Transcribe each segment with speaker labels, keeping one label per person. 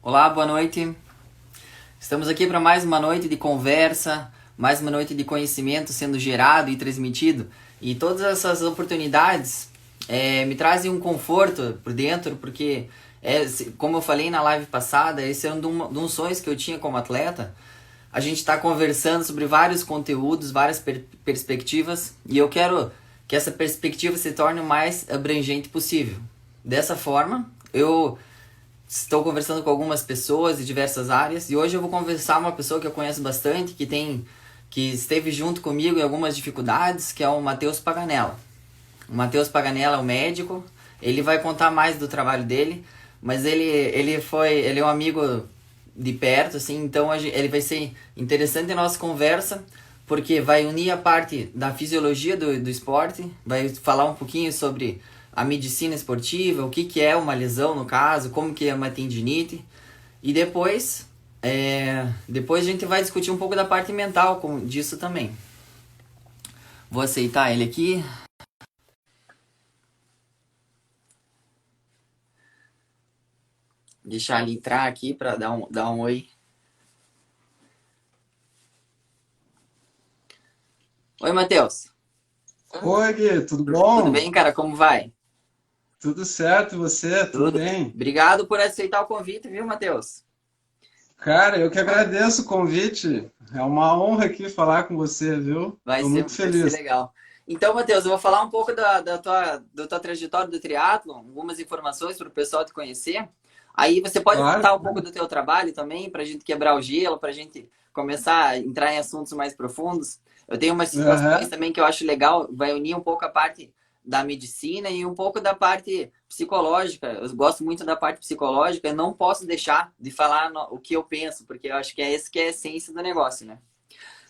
Speaker 1: Olá, boa noite. Estamos aqui para mais uma noite de conversa, mais uma noite de conhecimento sendo gerado e transmitido. E todas essas oportunidades me trazem um conforto por dentro, porque, como eu falei na live passada, esse é um dos sonhos que eu tinha como atleta. A gente está conversando sobre vários conteúdos, várias perspectivas, e eu quero que essa perspectiva se torne o mais abrangente possível. Dessa forma, eu estou conversando com algumas pessoas de diversas áreas e hoje eu vou conversar com uma pessoa que eu conheço bastante, que esteve junto comigo em algumas dificuldades, que é o Matheus Paganella. O Matheus Paganella é um médico, ele vai contar mais do trabalho dele, mas ele é um amigo de perto, assim, então ele vai ser interessante a nossa conversa, porque vai unir a parte da fisiologia do esporte, vai falar um pouquinho sobre a medicina esportiva, o que é uma lesão no caso, como que é uma tendinite, e depois a gente vai discutir um pouco da parte mental disso também. Vou aceitar ele aqui. Deixar ele entrar aqui para dar um oi. Oi, Matheus.
Speaker 2: Oi, Gui, tudo
Speaker 1: Tudo
Speaker 2: bom?
Speaker 1: bem, cara? Como vai?
Speaker 2: Tudo certo, e você? Tudo
Speaker 1: Tudo.
Speaker 2: bem?
Speaker 1: Obrigado por aceitar o convite, viu, Matheus?
Speaker 2: Cara, eu que agradeço o convite. É uma honra aqui falar com você, viu?
Speaker 1: Vai
Speaker 2: Estou
Speaker 1: ser,
Speaker 2: muito
Speaker 1: vai ser
Speaker 2: feliz.
Speaker 1: legal. Então, Matheus, eu vou falar um pouco da tua trajetória do triatlon, algumas informações para o pessoal te conhecer. Aí você pode
Speaker 2: Claro.
Speaker 1: contar um pouco do teu trabalho também, para a gente quebrar o gelo, para a gente começar a entrar em assuntos mais profundos. Eu tenho umas situações
Speaker 2: Aham.
Speaker 1: também que eu acho legal, vai unir um pouco a parte da medicina e um pouco da parte psicológica. Eu gosto muito da parte psicológica, eu não posso deixar de falar o que eu penso, porque eu acho que é esse que é a essência do negócio, né?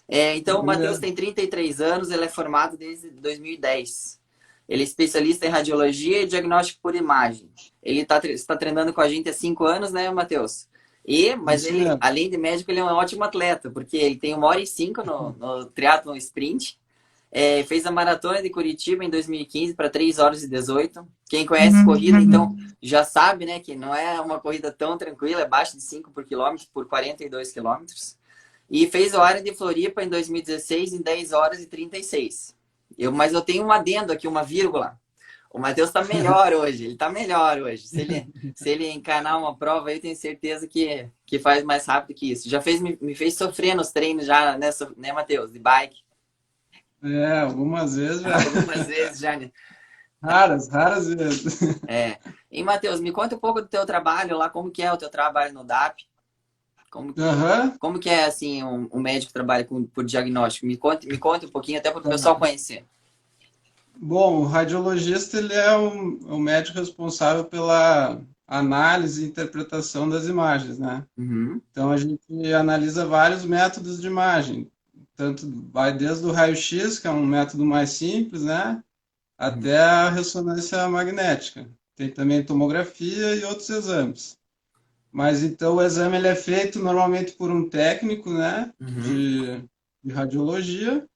Speaker 1: Então, o Matheus
Speaker 2: Beleza.
Speaker 1: tem 33 anos, ele é formado desde 2010. Ele é especialista em radiologia e diagnóstico por imagem. Ele está treinando com a gente há 5 anos, né, Matheus? Mas
Speaker 2: Isso
Speaker 1: ele,
Speaker 2: mesmo.
Speaker 1: além de médico, ele é um ótimo atleta, porque ele tem 1h05 no triatlon sprint. Fez a maratona de Curitiba em 2015 para 3 horas e 18. Quem conhece corrida, então, já sabe, né, que não é uma corrida tão tranquila, é abaixo de 5 por quilômetro, por 42 quilômetros. E fez o Iron de Floripa em 2016 em 10 horas e 36. Mas eu tenho um adendo aqui, uma vírgula. O Matheus está melhor hoje, ele está melhor hoje. Se ele encanar uma prova, eu tenho certeza que faz mais rápido que isso. Me fez sofrer nos treinos já, né, Matheus? De bike.
Speaker 2: Algumas vezes já.
Speaker 1: Algumas vezes já, né?
Speaker 2: Raras, raras vezes.
Speaker 1: É. E, Matheus, me conta um pouco do teu trabalho lá, como que é o teu trabalho no DAP? Como que,
Speaker 2: Aham.
Speaker 1: como que é, assim, um médico que trabalha por diagnóstico? Me conta um pouquinho, até para o pessoal
Speaker 2: Tá.
Speaker 1: conhecer.
Speaker 2: Bom, o radiologista ele é o médico responsável pela análise e interpretação das imagens, né?
Speaker 1: Uhum,
Speaker 2: Então a gente analisa vários métodos de imagem, tanto vai desde o raio-x, que é um método mais simples, né,
Speaker 1: uhum,
Speaker 2: até a ressonância magnética. Tem também tomografia e outros exames. Mas então o exame ele é feito normalmente por um técnico, né,
Speaker 1: uhum.
Speaker 2: de radiologia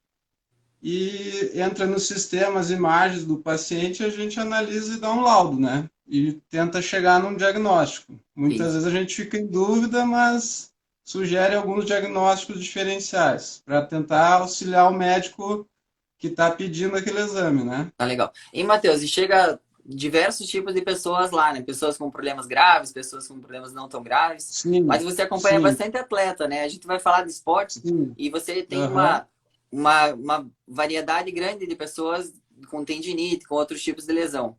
Speaker 2: e entra no sistema as imagens do paciente, a gente analisa e dá um laudo, né? E tenta chegar num diagnóstico. Muitas
Speaker 1: Sim,
Speaker 2: vezes a gente fica em dúvida, mas sugere alguns diagnósticos diferenciais para tentar auxiliar o médico que está pedindo aquele exame, né?
Speaker 1: tá legal. E, Matheus, e chega diversos tipos de pessoas lá, né? Pessoas com problemas graves, pessoas com problemas não tão graves. Mas
Speaker 2: Sim,
Speaker 1: você acompanha
Speaker 2: sim,
Speaker 1: bastante atleta, né? A gente vai falar de esporte
Speaker 2: sim.
Speaker 1: e você tem
Speaker 2: Aham,
Speaker 1: uma variedade grande de pessoas com tendinite, com outros tipos de lesão.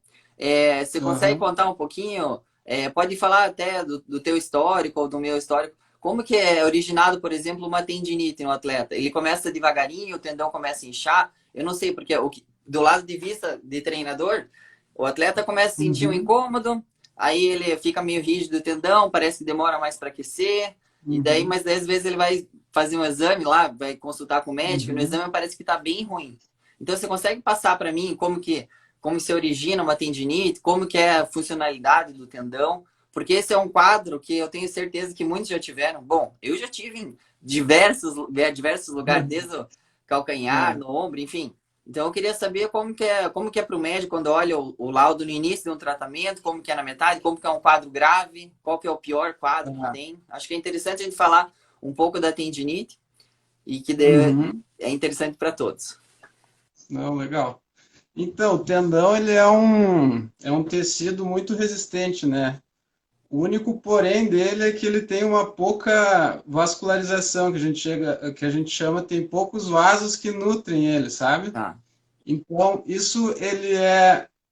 Speaker 1: Você consegue
Speaker 2: aham.
Speaker 1: contar um pouquinho? Pode falar até do teu histórico ou do meu histórico. Como que é originado, por exemplo, uma tendinite no atleta? Ele começa devagarinho, o tendão começa a inchar. Eu não sei, porque do lado de vista de treinador, o atleta começa a sentir um
Speaker 2: Uhum,
Speaker 1: incômodo, aí ele fica meio rígido o tendão, parece que demora mais para aquecer, e daí,
Speaker 2: uhum,
Speaker 1: mas daí, às vezes ele vai fazer um exame lá, vai consultar com o médico, e no
Speaker 2: uhum.
Speaker 1: exame parece que está bem ruim. Então você consegue passar para mim como se origina uma tendinite, como que é a funcionalidade do tendão? Porque esse é um quadro que eu tenho certeza que muitos já tiveram. Bom, eu já tive em diversos lugares, desde o calcanhar,
Speaker 2: É,
Speaker 1: no ombro, enfim. Então eu queria saber como que é para o médico quando olha o laudo no início de um tratamento, como que é na metade, como que é um quadro grave, qual que é o pior quadro que
Speaker 2: Ah,
Speaker 1: tem. Acho que é interessante a gente falar um pouco da tendinite e
Speaker 2: uhum.
Speaker 1: é interessante para todos.
Speaker 2: Não, legal. Então, o tendão ele é um tecido muito resistente, né? O único porém dele é que ele tem uma pouca vascularização, que a gente chama, tem poucos vasos que nutrem ele, sabe?
Speaker 1: Tá.
Speaker 2: Então, isso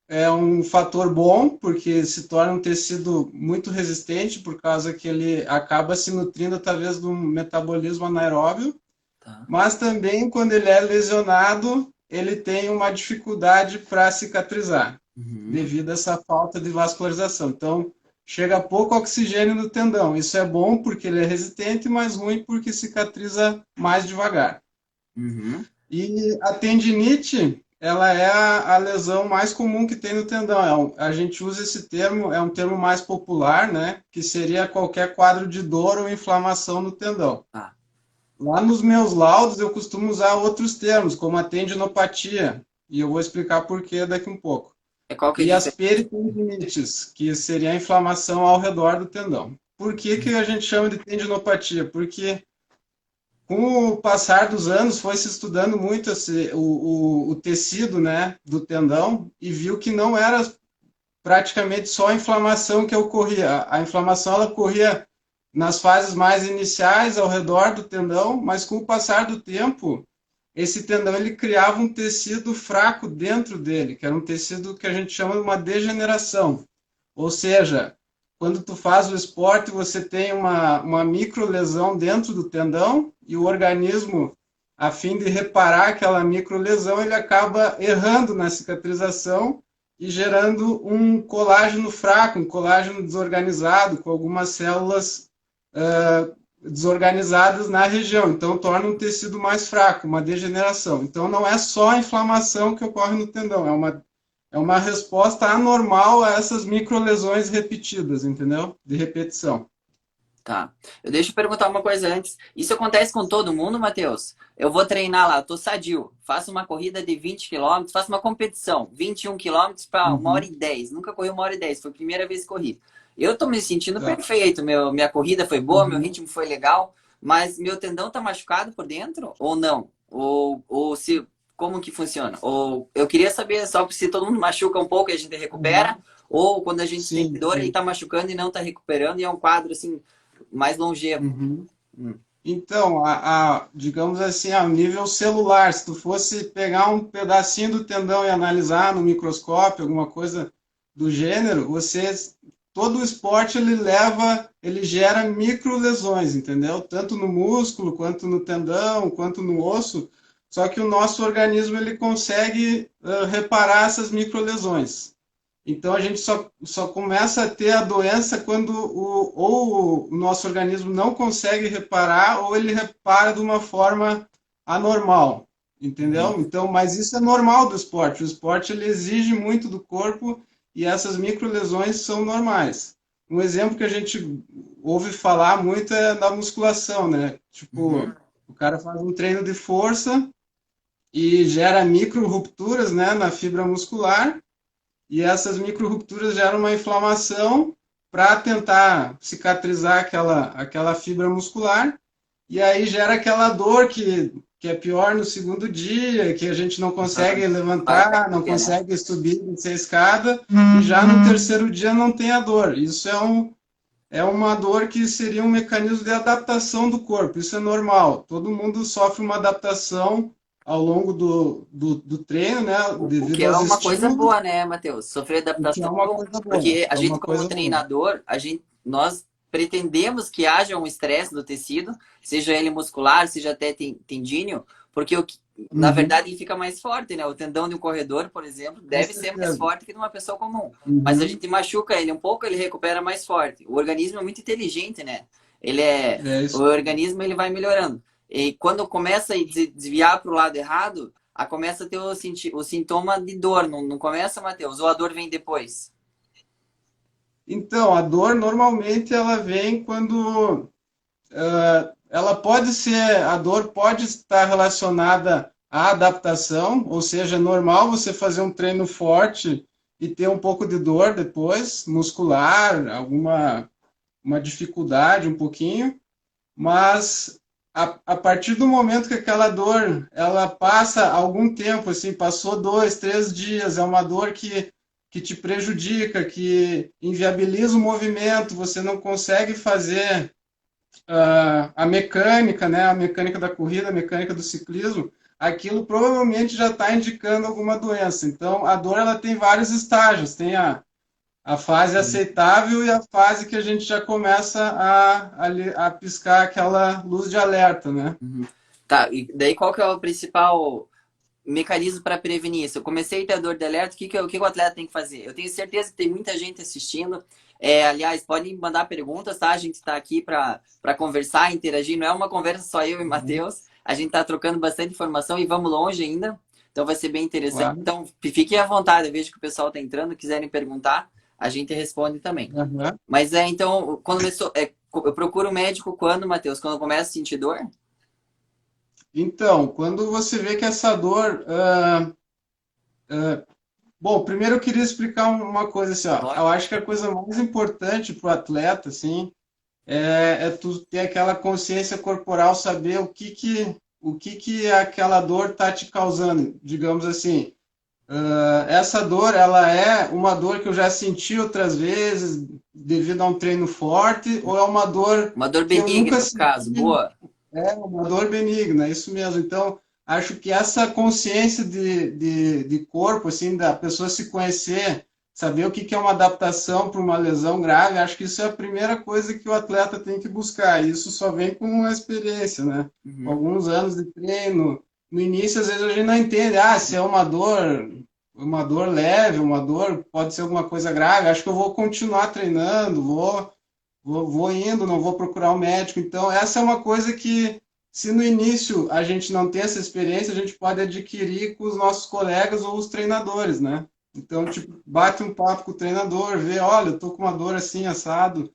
Speaker 2: é um fator bom, porque se torna um tecido muito resistente, por causa que ele acaba se nutrindo através do metabolismo anaeróbio,
Speaker 1: Tá.
Speaker 2: mas também quando ele é lesionado, ele tem uma dificuldade para cicatrizar,
Speaker 1: Uhum.
Speaker 2: devido a essa falta de vascularização. Então, chega pouco oxigênio no tendão. Isso é bom porque ele é resistente, mas ruim porque cicatriza mais devagar.
Speaker 1: Uhum.
Speaker 2: E a tendinite, ela é a lesão mais comum que tem no tendão. A gente usa esse termo, é um termo mais popular, né? Que seria qualquer quadro de dor ou inflamação no tendão.
Speaker 1: Tá.
Speaker 2: Lá nos meus laudos eu costumo usar outros termos, como a tendinopatia, e eu vou explicar por que daqui um pouco.
Speaker 1: É qual que é a
Speaker 2: E as
Speaker 1: diferença?
Speaker 2: peritendinites, que seria a inflamação ao redor do tendão. Por que que a gente chama de tendinopatia? Porque com o passar dos anos foi se estudando muito o tecido, né, do tendão e viu que não era praticamente só a inflamação que ocorria. A inflamação ela ocorria nas fases mais iniciais ao redor do tendão, mas com o passar do tempo, esse tendão ele criava um tecido fraco dentro dele, que era um tecido que a gente chama de uma degeneração. Ou seja, quando tu faz o esporte, você tem uma micro lesão dentro do tendão e o organismo, a fim de reparar aquela micro lesão, ele acaba errando na cicatrização e gerando um colágeno fraco, um colágeno desorganizado, com algumas células desorganizadas na região. Então, torna um tecido mais fraco, uma degeneração. Então, não é só a inflamação que ocorre no tendão, é uma resposta anormal a essas microlesões repetidas, entendeu? De repetição.
Speaker 1: Tá. Deixa eu perguntar uma coisa antes. Isso acontece com todo mundo, Matheus? Eu vou treinar lá, tô sadio, faço uma corrida de 20 quilômetros, faço uma competição, 21 quilômetros para 1h10. Nunca corri 1h10, foi a primeira vez que corri. Eu tô me sentindo
Speaker 2: Tá.
Speaker 1: perfeito, minha corrida foi boa, meu
Speaker 2: Uhum.
Speaker 1: ritmo foi legal, mas meu tendão tá machucado por dentro ou não? Ou se, como que funciona? Ou eu queria saber só se todo mundo machuca um pouco e a gente recupera,
Speaker 2: Uhum.
Speaker 1: ou quando a gente tem
Speaker 2: Sim,
Speaker 1: dor, ele
Speaker 2: sim.
Speaker 1: tá machucando e não tá recuperando, e é um quadro assim mais longevo.
Speaker 2: Uhum.
Speaker 1: Hum.
Speaker 2: Então, digamos assim, a nível celular, se tu fosse pegar um pedacinho do tendão e analisar no microscópio, alguma coisa do gênero, todo o esporte ele gera micro lesões, entendeu? Tanto no músculo, quanto no tendão, quanto no osso. Só que o nosso organismo ele consegue reparar essas micro lesões. Então a gente só começa a ter a doença quando ou o nosso organismo não consegue reparar ou ele repara de uma forma anormal, entendeu?
Speaker 1: Uhum.
Speaker 2: Então, mas isso é normal do esporte. O esporte ele exige muito do corpo e essas microlesões são normais. Um exemplo que a gente ouve falar muito é da musculação, né? Tipo,
Speaker 1: Uhum.
Speaker 2: o cara faz um treino de força e gera micro rupturas, né, na fibra muscular e essas micro-rupturas geram uma inflamação para tentar cicatrizar aquela fibra muscular, e aí gera aquela dor que é pior no segundo dia, que a gente não consegue levantar, não
Speaker 1: Paralítica, né?
Speaker 2: consegue subir, descer a escada, e já no terceiro dia não tem a dor. Isso é uma dor que seria um mecanismo de adaptação do corpo, isso é normal. Todo mundo sofre uma adaptação ao longo do treino, né,
Speaker 1: O que
Speaker 2: devido
Speaker 1: é
Speaker 2: aos
Speaker 1: uma coisa
Speaker 2: estímulos,
Speaker 1: boa, né, Matheus? Sofrer
Speaker 2: o que é
Speaker 1: adaptação é
Speaker 2: uma
Speaker 1: bom.
Speaker 2: coisa boa.
Speaker 1: Porque a
Speaker 2: É
Speaker 1: gente,
Speaker 2: uma
Speaker 1: como
Speaker 2: coisa boa.
Speaker 1: treinador, nós pretendemos que haja um estresse do tecido, seja ele muscular, seja até tendíneo, porque na
Speaker 2: Uhum,
Speaker 1: verdade ele fica mais forte, né? O tendão de um corredor, por exemplo,
Speaker 2: com
Speaker 1: deve ser mais
Speaker 2: certeza.
Speaker 1: forte que de uma pessoa comum. Mas a
Speaker 2: Uhum,
Speaker 1: gente machuca ele um pouco, ele recupera mais forte. O organismo é muito inteligente, né?
Speaker 2: é
Speaker 1: O
Speaker 2: isso.
Speaker 1: organismo ele vai melhorando. E quando começa a desviar para o lado errado, começa a ter o sintoma de dor. Não, não começa, Matheus? Ou a dor vem depois?
Speaker 2: Então, a dor normalmente ela vem quando a dor pode estar relacionada a adaptação, ou seja, é normal você fazer um treino forte e ter um pouco de dor depois, muscular, alguma uma dificuldade um pouquinho, mas a partir do momento que aquela dor ela passa algum tempo, assim, passou 2, 3 dias, é uma dor que te prejudica, que inviabiliza o movimento, você não consegue fazer a mecânica, né, a mecânica da corrida, a mecânica do ciclismo, aquilo provavelmente já está indicando alguma doença. Então, a dor ela tem vários estágios, tem a fase aceitável e a fase que a gente já começa a piscar aquela luz de alerta, né?
Speaker 1: Uhum. Tá, e daí qual que é o principal mecanismo para prevenir isso? Eu comecei a ter dor de alerta, o que o atleta tem que fazer? Eu tenho certeza que tem muita gente assistindo. Aliás, podem mandar perguntas, tá? A gente está aqui para conversar, interagir. Não é uma conversa só eu e Matheus. A gente está trocando bastante informação e vamos longe ainda. Então vai ser bem interessante.
Speaker 2: Claro.
Speaker 1: Então fiquem à vontade. Eu vejo que o pessoal está entrando. Quiserem perguntar, a gente responde também.
Speaker 2: Uhum.
Speaker 1: Mas então, quando eu procuro o médico quando, Matheus? Quando eu começo a sentir dor?
Speaker 2: Então, quando você vê que essa dor. Bom, primeiro eu queria explicar uma coisa assim, ó. Eu
Speaker 1: Pode?
Speaker 2: acho que a coisa mais importante para o atleta, assim, é tu ter aquela consciência corporal, saber o que aquela dor tá te causando, digamos assim. Essa dor, ela é uma dor que eu já senti outras vezes devido a um treino forte, ou é uma dor
Speaker 1: Uma dor
Speaker 2: que eu
Speaker 1: benigna,
Speaker 2: nunca
Speaker 1: no caso.
Speaker 2: senti?
Speaker 1: Boa.
Speaker 2: É uma dor benigna, é isso mesmo. Então, acho que essa consciência de corpo, assim, da pessoa se conhecer, saber o que que é uma adaptação para uma lesão grave, acho que isso é a primeira coisa que o atleta tem que buscar. E isso só vem com a experiência, né? Com
Speaker 1: Uhum.
Speaker 2: alguns anos de treino. No início, às vezes, a gente não entende, se é uma dor leve, uma dor, pode ser alguma coisa grave. Acho que eu vou continuar treinando, vou indo, não vou procurar um médico. Então, essa é uma coisa que, se no início a gente não tem essa experiência, a gente pode adquirir com os nossos colegas ou os treinadores, né? Então, tipo, bate um papo com o treinador, vê, olha, eu tô com uma dor assim, assado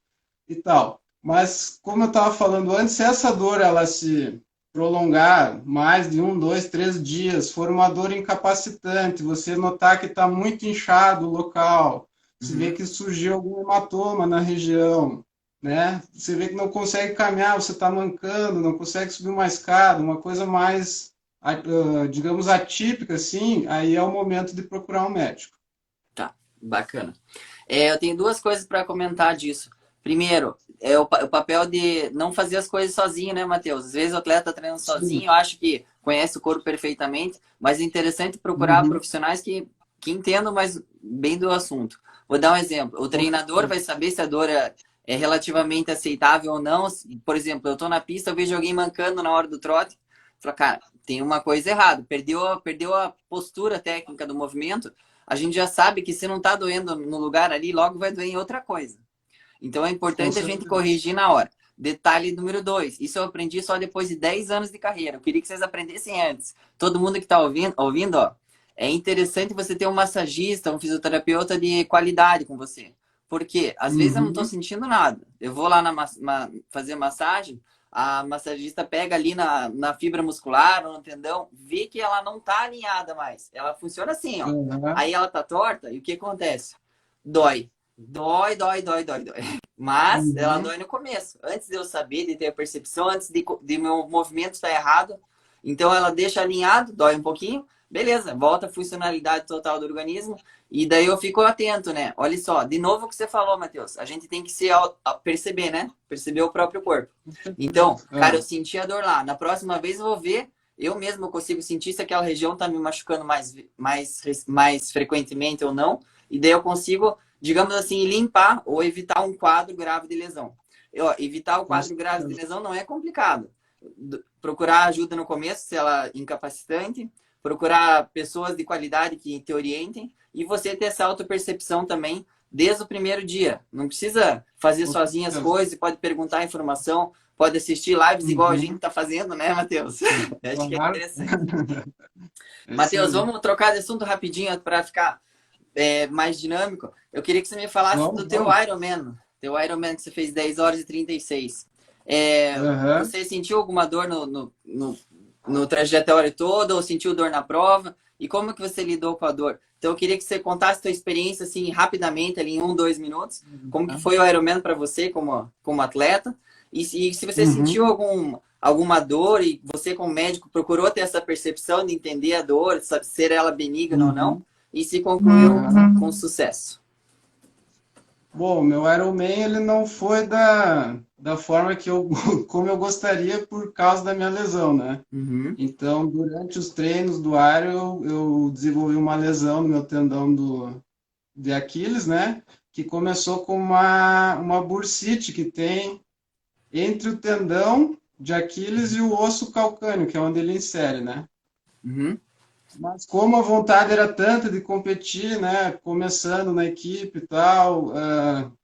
Speaker 2: e tal. Mas, como eu estava falando antes, se essa dor ela se prolongar mais de 1, 2, 3 dias, for uma dor incapacitante, você notar que está muito inchado o local, se vê
Speaker 1: Uhum.
Speaker 2: que surgiu algum hematoma na região, né? Você vê que não consegue caminhar, você está mancando, não consegue subir uma escada, uma coisa mais, digamos, atípica, assim, aí é o momento de procurar um médico.
Speaker 1: Tá, bacana. Eu tenho duas coisas para comentar disso. Primeiro, o papel de não fazer as coisas sozinho, né, Matheus? Às vezes o atleta tá treinando
Speaker 2: Sim.
Speaker 1: sozinho, eu acho que conhece o corpo perfeitamente, mas é interessante procurar
Speaker 2: Uhum.
Speaker 1: profissionais que entendam mais bem do assunto. Vou dar um exemplo. O
Speaker 2: Com
Speaker 1: treinador vai
Speaker 2: certeza.
Speaker 1: saber se a dor é relativamente aceitável ou não. Por exemplo, eu tô na pista, eu vejo alguém mancando na hora do trote. Fala, cara, tem uma coisa errada. Perdeu a postura técnica do movimento. A gente já sabe que se não tá doendo no lugar ali, logo vai doer em outra coisa. Então é
Speaker 2: Com
Speaker 1: importante a gente
Speaker 2: certeza.
Speaker 1: corrigir na hora. Detalhe número 2. Isso eu aprendi só depois de 10 anos de carreira. Eu queria que vocês aprendessem antes. Todo mundo que está ouvindo, ó, é interessante você ter um massagista, um fisioterapeuta de qualidade com você. Porque às vezes eu não estou
Speaker 2: Uhum.
Speaker 1: sentindo nada. Eu vou lá fazer massagem, a massagista pega ali na fibra muscular ou no tendão, vê que ela não está alinhada mais. Ela funciona assim, ó.
Speaker 2: Uhum.
Speaker 1: Aí ela tá torta e o que acontece? Dói. Dói, dói, dói, dói, dói. Mas ela
Speaker 2: Uhum.
Speaker 1: dói no começo. Antes de eu saber, de ter a percepção, antes de meu movimento estar errado. Então ela deixa alinhado, dói um pouquinho. Beleza, volta a funcionalidade total do organismo. E daí eu fico atento, né? Olha só, de novo o que você falou, Matheus. A gente tem que perceber, né? Perceber o próprio corpo.
Speaker 2: Com
Speaker 1: Então,
Speaker 2: certeza.
Speaker 1: cara,
Speaker 2: Ah.
Speaker 1: eu senti a dor lá. Na próxima vez eu vou ver, eu mesmo consigo sentir se aquela região tá me machucando mais frequentemente ou não. E daí eu consigo, digamos assim, limpar ou evitar um quadro grave de lesão. Evitar o
Speaker 2: Com
Speaker 1: quadro grave de
Speaker 2: certeza.
Speaker 1: lesão não é complicado. Procurar ajuda no começo, se ela é incapacitante, procurar pessoas de qualidade que te orientem e você ter essa autopercepção também desde o primeiro dia. Não precisa fazer
Speaker 2: Com
Speaker 1: sozinho as
Speaker 2: certeza.
Speaker 1: coisas, pode perguntar informação, pode assistir lives igual a gente
Speaker 2: Uhum.
Speaker 1: está fazendo, né, Matheus? Acho que é
Speaker 2: Claro.
Speaker 1: interessante.
Speaker 2: É isso
Speaker 1: Matheus,
Speaker 2: aí.
Speaker 1: vamos trocar de assunto rapidinho para ficar mais dinâmico. Eu queria que você me falasse do
Speaker 2: Vamos,
Speaker 1: teu
Speaker 2: vamos.
Speaker 1: Ironman. Teu Ironman que você fez 10 horas e 36.
Speaker 2: Aham.
Speaker 1: Você sentiu alguma dor no trajetório todo ou sentiu dor na prova? E como que você lidou com a dor? Então eu queria que você contasse a sua experiência assim rapidamente, ali em 1, 2 minutos, como que foi o Ironman para você como atleta e se você sentiu
Speaker 2: Uhum.
Speaker 1: alguma dor e você como médico procurou ter essa percepção de entender a dor, sabe, ser ela benigna ou não,
Speaker 2: Uhum.
Speaker 1: e se concluiu com sucesso.
Speaker 2: Bom, meu Ironman ele não foi da forma que eu como eu gostaria por causa da minha lesão, né?
Speaker 1: Uhum,
Speaker 2: Então, durante os treinos do Iron, eu desenvolvi uma lesão no meu tendão de Aquiles, né? Que começou com uma bursite que tem entre o tendão de Aquiles e o osso calcâneo, que é onde ele insere, né?
Speaker 1: uhum,
Speaker 2: Mas como a vontade era tanta de competir, né, começando na equipe e tal,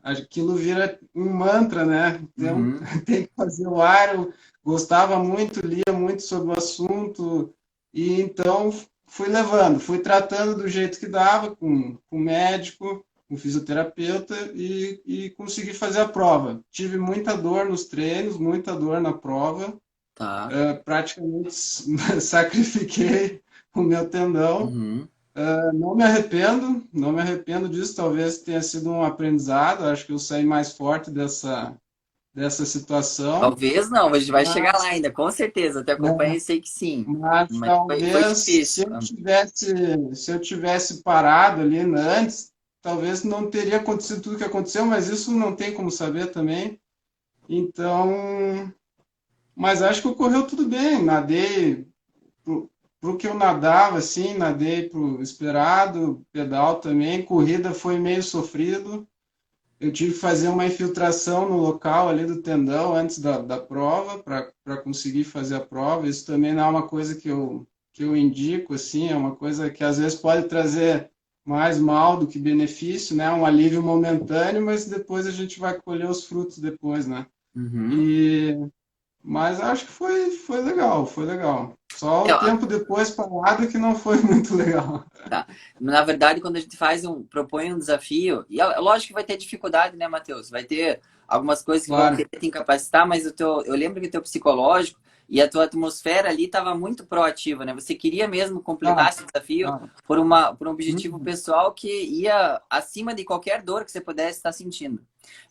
Speaker 2: aquilo vira um mantra, né? Então,
Speaker 1: uhum.
Speaker 2: tem que fazer o Iron. Gostava muito, lia muito sobre o assunto e então fui levando, fui tratando do jeito que dava com médico, com fisioterapeuta e consegui fazer a prova. Tive muita dor nos treinos, muita dor na prova,
Speaker 1: Tá.
Speaker 2: praticamente sacrifiquei o meu tendão.
Speaker 1: Uhum.
Speaker 2: Não me arrependo, não me arrependo disso. Talvez tenha sido um aprendizado. Acho que eu saí mais forte dessa situação.
Speaker 1: Talvez não, a gente vai chegar lá
Speaker 2: Mas,
Speaker 1: ainda, com certeza. Eu te acompanho
Speaker 2: né,
Speaker 1: e sei que sim.
Speaker 2: mas
Speaker 1: Mas foi
Speaker 2: talvez
Speaker 1: difícil.
Speaker 2: se eu tivesse parado ali antes, talvez não teria acontecido tudo que aconteceu. Mas isso não tem como saber também. Então, mas acho que ocorreu tudo bem. Nadei pro que eu nadava, assim, nadei pro esperado, pedal também, corrida foi meio sofrido. Eu tive que fazer uma infiltração no local ali do tendão antes da prova, para conseguir fazer a prova. Isso também não é uma coisa que eu indico, assim, é uma coisa que às vezes pode trazer mais mal do que benefício, né? Um alívio momentâneo, mas depois a gente vai colher os frutos depois, né?
Speaker 1: Uhum.
Speaker 2: E mas acho que foi legal, foi legal. Só
Speaker 1: É,
Speaker 2: o
Speaker 1: ó,
Speaker 2: tempo depois parado que não foi muito legal.
Speaker 1: tá. Na verdade, quando a gente propõe um desafio, e é lógico que vai ter dificuldade, né, Matheus? Vai ter algumas coisas que vão
Speaker 2: Claro.
Speaker 1: querer te incapacitar, mas eu lembro que o teu psicológico e a tua atmosfera ali estava muito proativa, né? Você queria mesmo completar
Speaker 2: Ah,
Speaker 1: esse desafio
Speaker 2: ah,
Speaker 1: por um objetivo
Speaker 2: uhum,
Speaker 1: pessoal que ia acima de qualquer dor que você pudesse estar sentindo.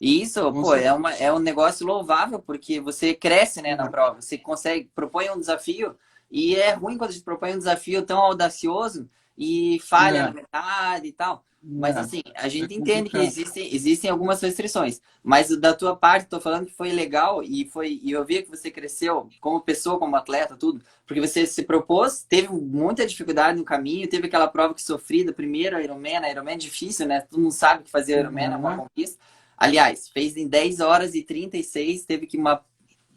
Speaker 1: E isso,
Speaker 2: com
Speaker 1: pô,
Speaker 2: certeza.
Speaker 1: é um negócio louvável, porque você cresce, né, na
Speaker 2: É,
Speaker 1: prova. Você consegue, propõe um desafio, e é ruim quando a gente propõe um desafio tão audacioso e falha na
Speaker 2: é,
Speaker 1: metade e tal. Mas assim, a
Speaker 2: é
Speaker 1: gente entende que
Speaker 2: complicado.
Speaker 1: existem algumas restrições. Mas da tua parte, tô falando que foi legal e eu vi que você cresceu como pessoa, como atleta, tudo, porque você se propôs, teve muita dificuldade no caminho, teve aquela prova que sofrida, primeiro Ironman é difícil, né? Todo mundo sabe que fazer Ironman é uma
Speaker 2: Uhum,
Speaker 1: conquista. Aliás, fez em 10 horas e 36, teve que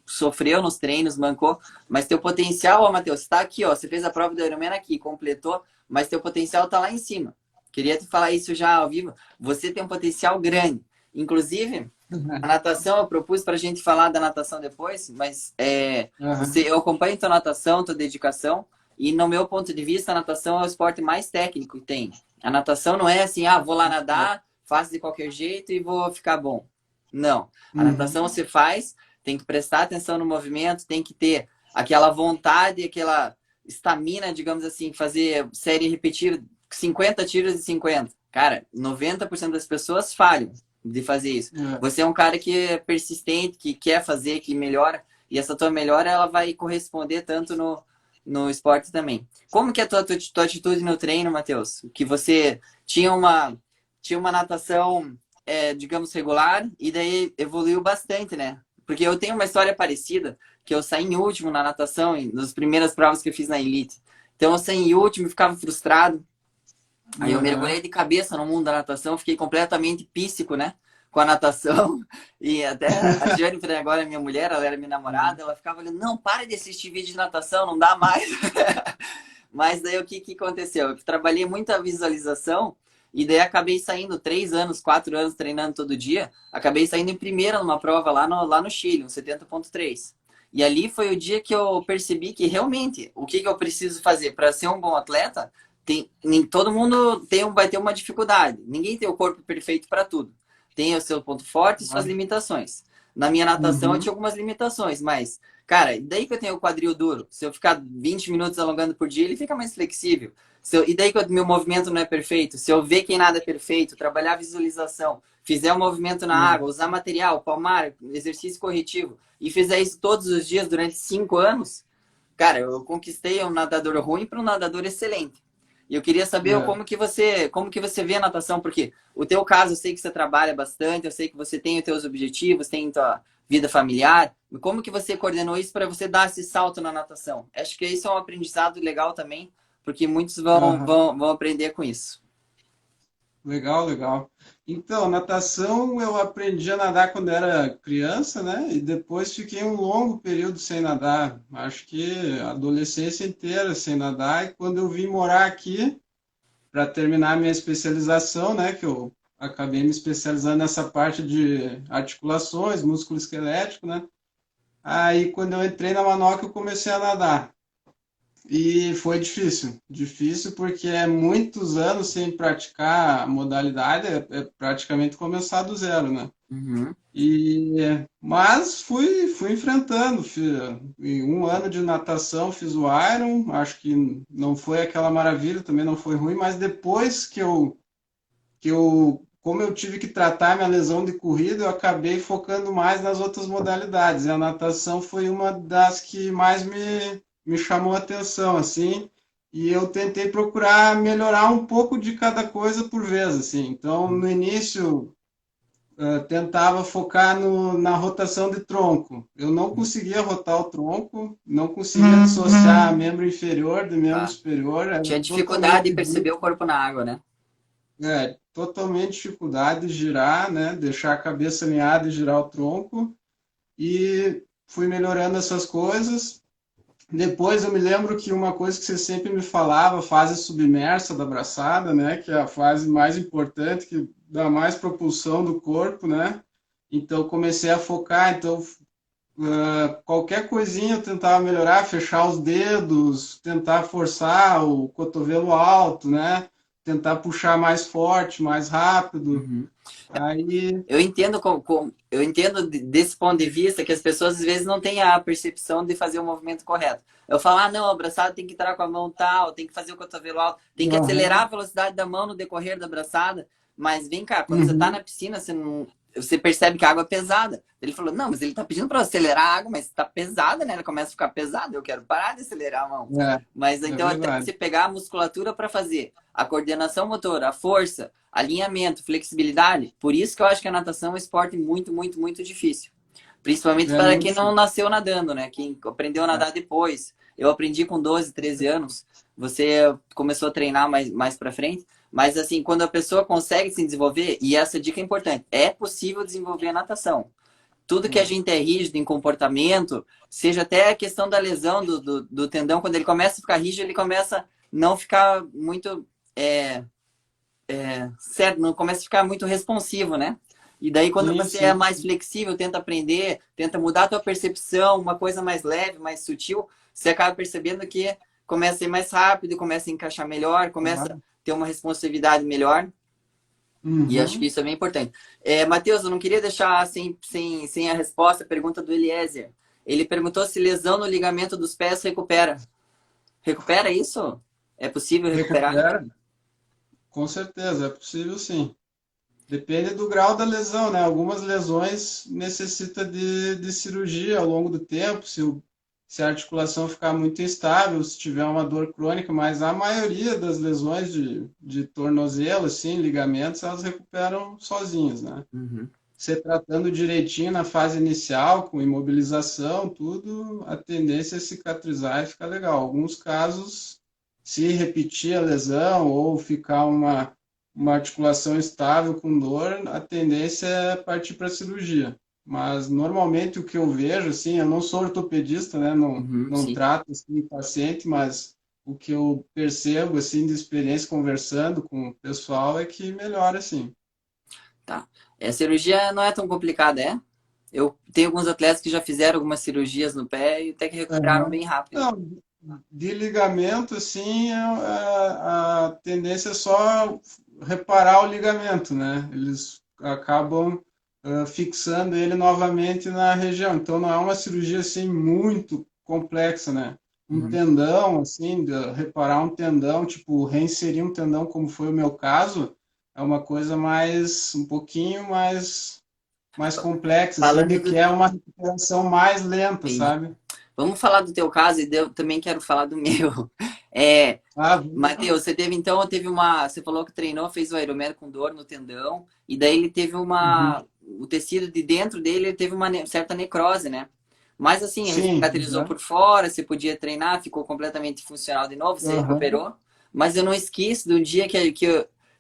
Speaker 1: sofreu nos treinos, mancou, mas teu potencial, ó, Matheus, tá aqui, ó. Você fez a prova do Ironman aqui, completou, mas teu potencial tá lá em cima. Queria te falar isso já ao vivo. Você tem um potencial grande. Inclusive, a natação, eu propus para a gente falar da natação depois, mas
Speaker 2: uhum,
Speaker 1: eu acompanho tua natação, tua dedicação, e no meu ponto de vista, a natação é o esporte mais técnico que tem. A natação não é assim, vou lá nadar, faço de qualquer jeito e vou ficar bom. Não. A natação
Speaker 2: uhum,
Speaker 1: você faz, tem que prestar atenção no movimento, tem que ter aquela vontade, aquela estamina, digamos assim, fazer série repetida, 50 tiros de 50. Cara, 90% das pessoas falham de fazer isso.
Speaker 2: é,
Speaker 1: Você é um cara que é persistente, que quer fazer, que melhora, e essa tua melhora ela vai corresponder tanto no esporte também. Como que é a tua atitude no treino, Matheus? Que você tinha uma natação, digamos, regular, e daí evoluiu bastante, né? Porque eu tenho uma história parecida, que eu saí em último na natação, nas primeiras provas que eu fiz na Elite. Então eu saí em último, ficava frustrado. Aí eu mergulhei
Speaker 2: uhum,
Speaker 1: de cabeça no mundo da natação, fiquei completamente píssico, né? Com a natação. E até a Jennifer, agora minha mulher, ela era minha namorada, ela ficava olhando, não, para de assistir vídeo de natação, não dá mais. Mas daí o que aconteceu? Eu trabalhei muita visualização e daí acabei saindo 3 anos, 4 anos treinando todo dia. Acabei saindo em primeira numa prova lá no Chile, um 70,3. E ali foi o dia que eu percebi que realmente o que eu preciso fazer para ser um bom atleta. Todo mundo vai ter uma dificuldade. Ninguém tem o corpo perfeito para tudo. Tem o seu ponto forte e suas
Speaker 2: claro.
Speaker 1: limitações. Na minha natação eu
Speaker 2: Uhum.
Speaker 1: tinha algumas limitações, mas, cara, daí que eu tenho o quadril duro. Se eu ficar 20 minutos alongando por dia, ele fica mais flexível. E daí que o meu movimento não é perfeito. Se eu ver quem nada é perfeito, trabalhar visualização, fizer um movimento na água, usar material, palmar, exercício corretivo, e fizer isso todos os dias durante 5 anos, cara, eu conquistei um nadador ruim para um nadador excelente. E eu queria saber
Speaker 2: É.
Speaker 1: como que você vê a natação, porque o teu caso, eu sei que você trabalha bastante, eu sei que você tem os teus objetivos, tem tua vida familiar. Como que você coordenou isso para você dar esse salto na natação? Acho que isso é um aprendizado legal também, porque muitos
Speaker 2: Aham.
Speaker 1: vão aprender com isso.
Speaker 2: Legal, legal. Então, natação eu aprendi a nadar quando era criança, né? E depois fiquei um longo período sem nadar. Acho que a adolescência inteira sem nadar. E quando eu vim morar aqui, para terminar minha especialização, né? Que eu acabei me especializando nessa parte de articulações, músculo esquelético, né? Aí, quando eu entrei na Manoca, eu comecei a nadar. E foi difícil, difícil porque é muitos anos sem praticar a modalidade, é praticamente começar do zero, né?
Speaker 1: Uhum.
Speaker 2: Mas fui enfrentando. Em um ano de natação fiz o Iron, acho que não foi aquela maravilha, também não foi ruim, mas depois como eu tive que tratar minha lesão de corrida, eu acabei focando mais nas outras modalidades. E a natação foi uma das que mais me chamou a atenção, assim. E eu tentei procurar melhorar um pouco de cada coisa por vez, assim. Então, no início, tentava focar na rotação de tronco. Eu não conseguia rotar o tronco, não conseguia dissociar membro inferior do membro
Speaker 1: Tá.
Speaker 2: superior, era
Speaker 1: Tinha dificuldade de
Speaker 2: totalmente
Speaker 1: perceber o corpo na água, né?
Speaker 2: totalmente dificuldade de girar, né? Deixar a cabeça alinhada e girar o tronco. E fui melhorando essas coisas. Depois eu me lembro que uma coisa que você sempre me falava, fase submersa da braçada, né? Que é a fase mais importante, que dá mais propulsão do corpo, né? Então comecei a focar, então qualquer coisinha eu tentava melhorar, fechar os dedos, tentar forçar o cotovelo alto, né? Tentar puxar mais forte, mais rápido.
Speaker 1: Uhum.
Speaker 2: Aí,
Speaker 1: Eu entendo eu entendo desse ponto de vista que as pessoas às vezes não têm a percepção de fazer o movimento correto. Eu falo, ah, não, o abraçado tem que entrar com a mão tal, tem que fazer o cotovelo alto, tem que acelerar a
Speaker 2: aham,
Speaker 1: velocidade da mão no decorrer da abraçada. Mas vem cá, quando você tá
Speaker 2: uhum,
Speaker 1: na piscina, você percebe que a água é pesada. Ele falou, não, mas ele tá pedindo para acelerar a água, mas tá pesada, né? Ela começa a ficar pesada, eu quero parar de acelerar a mão. Mas
Speaker 2: é
Speaker 1: então até
Speaker 2: verdade.
Speaker 1: você pegar a musculatura para fazer a coordenação motora, a força, alinhamento, flexibilidade. Por isso que eu acho que a natação é um esporte muito, muito, muito difícil. Principalmente
Speaker 2: É
Speaker 1: para
Speaker 2: muito
Speaker 1: quem não
Speaker 2: difícil.
Speaker 1: nasceu nadando, né? Quem aprendeu a
Speaker 2: É.
Speaker 1: nadar depois. Eu aprendi com 12, 13 anos. Você começou a treinar mais para frente. Mas, assim, quando a pessoa consegue se desenvolver, e essa dica é importante, é possível desenvolver a natação. Tudo que a
Speaker 2: É.
Speaker 1: gente é rígido em comportamento, seja até a questão da lesão do tendão, quando ele começa a ficar rígido, ele começa a não ficar muito é, certo, não começa a ficar muito responsivo, né? E daí, quando
Speaker 2: Sim,
Speaker 1: você é
Speaker 2: sim.
Speaker 1: mais flexível, tenta aprender, tenta mudar a tua percepção, uma coisa mais leve, mais sutil, você acaba percebendo que começa a ser mais rápido, começa a encaixar melhor, começa a
Speaker 2: Claro.
Speaker 1: ter uma responsividade melhor. E acho que
Speaker 2: Uhum.
Speaker 1: isso é bem importante. Matheus, eu não queria deixar sem a resposta a pergunta do Eliezer. Ele perguntou se lesão no ligamento dos pés recupera. Recupera isso? É possível recuperar?
Speaker 2: Recupera, com certeza, é possível sim. Depende do grau da lesão, né? Algumas lesões necessitam de cirurgia ao longo do tempo, se a articulação ficar muito instável, se tiver uma dor crônica, mas a maioria das lesões de tornozelo, assim, ligamentos, elas recuperam sozinhas, né?
Speaker 1: Uhum.
Speaker 2: Você tratando direitinho na fase inicial, com imobilização, tudo, a tendência é cicatrizar e ficar legal. Alguns casos, se repetir a lesão ou ficar uma articulação estável com dor, a tendência é partir para a cirurgia. Mas normalmente o que eu vejo, assim, eu não sou ortopedista, né?
Speaker 1: Uhum,
Speaker 2: Não
Speaker 1: sim.
Speaker 2: trato assim, paciente, mas o que eu percebo assim de experiência conversando com o pessoal é que melhora assim.
Speaker 1: Tá. A cirurgia não é tão complicada, é? Eu tenho alguns atletas que já fizeram algumas cirurgias no pé e até que recuperaram
Speaker 2: Aham.
Speaker 1: bem rápido.
Speaker 2: Não, de ligamento, assim, a tendência é só reparar o ligamento, né? Eles acabam fixando ele novamente na região. Então não é uma cirurgia assim muito complexa, né? Um
Speaker 1: Uhum.
Speaker 2: tendão, assim, reparar um tendão, tipo, reinserir um tendão, como foi o meu caso, é uma coisa mais, um pouquinho mais complexa, assim,
Speaker 1: Falando
Speaker 2: de
Speaker 1: do...
Speaker 2: que é uma recuperação mais lenta,
Speaker 1: Entendi.
Speaker 2: sabe?
Speaker 1: Vamos falar do teu caso e eu também quero falar do meu. É,
Speaker 2: Ah, vamos lá.
Speaker 1: Matheus, você teve então, teve uma. Você falou que treinou, fez o Ironman com dor no tendão, e daí ele teve
Speaker 2: Uhum.
Speaker 1: uma. O tecido de dentro dele ele teve uma certa necrose, né? Mas assim, ele
Speaker 2: Sim,
Speaker 1: cicatrizou por fora, você podia treinar, ficou completamente funcional de novo, você
Speaker 2: aham,
Speaker 1: recuperou. Mas eu não esqueço do dia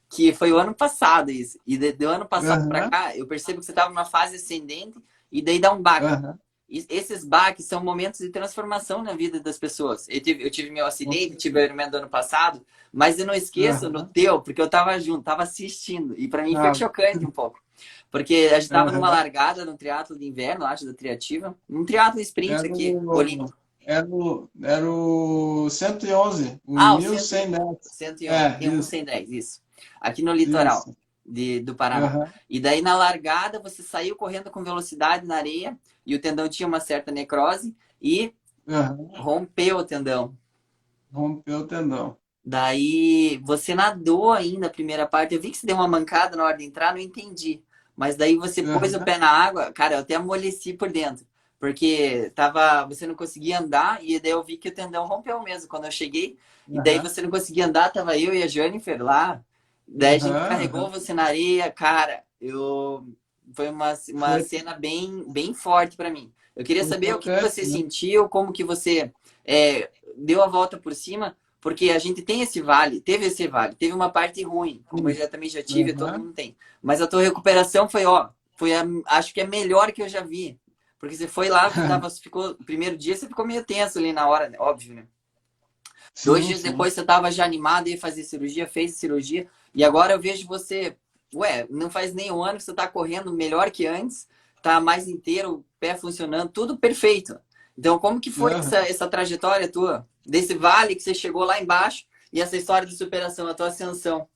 Speaker 1: que foi o ano passado isso. E do ano passado para
Speaker 2: aham,
Speaker 1: cá, eu percebo que você estava numa fase ascendente e daí dá um baque.
Speaker 2: aham,
Speaker 1: E esses baques são momentos de transformação na vida das pessoas. Eu tive meu
Speaker 2: com
Speaker 1: acidente, tive o
Speaker 2: certeza.
Speaker 1: Ironman do ano passado, mas eu não esqueço no
Speaker 2: Aham,
Speaker 1: teu, porque eu tava junto, tava assistindo. E para mim foi
Speaker 2: ah,
Speaker 1: chocante um pouco. Porque a gente tava numa
Speaker 2: aham.
Speaker 1: largada no triatlo de inverno, acho, da Triativa. Um triatlo sprint
Speaker 2: Era
Speaker 1: aqui,
Speaker 2: o,
Speaker 1: olímpico.
Speaker 2: era o 111, o
Speaker 1: Ah, o
Speaker 2: 1110.
Speaker 1: 111,
Speaker 2: É,
Speaker 1: tem um
Speaker 2: isso,
Speaker 1: 110, isso. Aqui no litoral
Speaker 2: isso.
Speaker 1: do Paraná.
Speaker 2: Aham,
Speaker 1: E daí na largada você saiu correndo com velocidade na areia e o tendão tinha uma certa necrose e
Speaker 2: aham.
Speaker 1: rompeu o tendão.
Speaker 2: Rompeu o tendão.
Speaker 1: Daí você nadou ainda a primeira parte. Eu vi que você deu uma mancada na hora de entrar, não entendi. Mas daí você pôs o
Speaker 2: Aham,
Speaker 1: pé na água, cara, eu até amoleci por dentro. Porque você não conseguia andar, e daí eu vi que o tendão rompeu mesmo quando eu cheguei. E daí
Speaker 2: aham,
Speaker 1: você não conseguia andar, tava eu e a Jennifer lá. Daí a gente
Speaker 2: aham,
Speaker 1: carregou
Speaker 2: aham.
Speaker 1: você na areia, cara. Foi uma
Speaker 2: Foi,
Speaker 1: cena bem, bem forte para mim. Eu queria
Speaker 2: foi
Speaker 1: saber o que
Speaker 2: chocante,
Speaker 1: você
Speaker 2: né?
Speaker 1: sentiu, como que você deu a volta por cima, porque a gente tem esse vale, teve esse vale, teve uma parte ruim, como eu
Speaker 2: Sim.
Speaker 1: já também já tive, todo
Speaker 2: Aham.
Speaker 1: mundo tem. Mas a tua recuperação foi, ó, acho que é a melhor que eu já vi. Porque você foi lá, ficou, primeiro dia você ficou meio tenso ali na hora, né? Óbvio, né? Dois
Speaker 2: Sim,
Speaker 1: dias
Speaker 2: sim.
Speaker 1: depois você tava já animado, ia fazer cirurgia, fez cirurgia, e agora eu vejo você, ué, não faz nem um ano que você tá correndo melhor que antes, tá mais inteiro, o pé funcionando, tudo perfeito. Então, como que foi
Speaker 2: Aham.
Speaker 1: essa trajetória tua? Desse vale que você chegou lá embaixo e essa história de superação, a tua ascensão?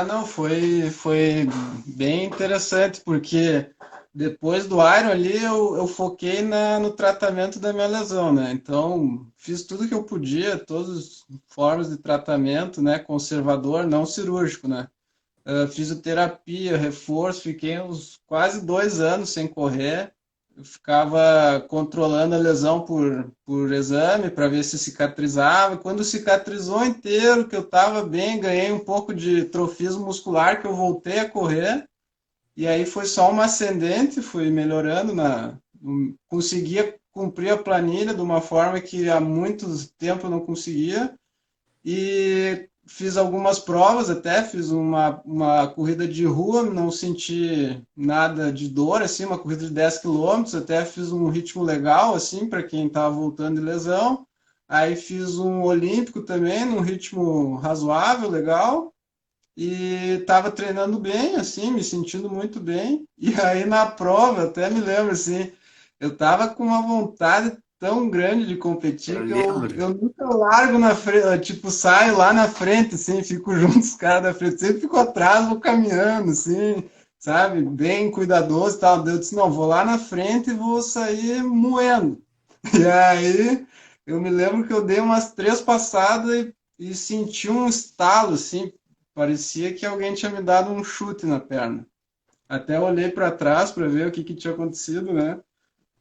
Speaker 2: Não, foi bem interessante, porque depois do Iron ali eu foquei no tratamento da minha lesão, né? Então, fiz tudo que eu podia, todas as formas de tratamento, né? Conservador, não cirúrgico, né? Fisioterapia, reforço, fiquei uns quase 2 anos sem correr. Eu ficava controlando a lesão por exame para ver se cicatrizava. Quando cicatrizou inteiro, que eu estava bem, ganhei um pouco de trofismo muscular, que eu voltei a correr. E aí foi só uma ascendente, fui melhorando, conseguia cumprir a planilha de uma forma que há muito tempo eu não conseguia. E fiz algumas provas até, fiz uma corrida de rua, não senti nada de dor, assim, uma corrida de 10 quilômetros, até fiz um ritmo legal, assim, para quem estava voltando de lesão. Aí fiz um olímpico também, num ritmo razoável, legal, e estava treinando bem, assim, me sentindo muito bem. E aí na prova, até me lembro, assim, eu estava com uma vontade tão grande de
Speaker 1: Eu
Speaker 2: competir que eu,
Speaker 1: lembro.
Speaker 2: eu nunca largo na frente, tipo, saio lá na frente, assim, fico junto dos caras da frente, sempre fico atrás, vou caminhando, assim, sabe, bem cuidadoso e tal. Eu disse, não, vou lá na frente e vou sair moendo. E aí eu me lembro que eu dei umas 3 passadas e senti um estalo, assim, parecia que alguém tinha me dado um chute na perna. Até olhei para trás para ver o que tinha acontecido, né?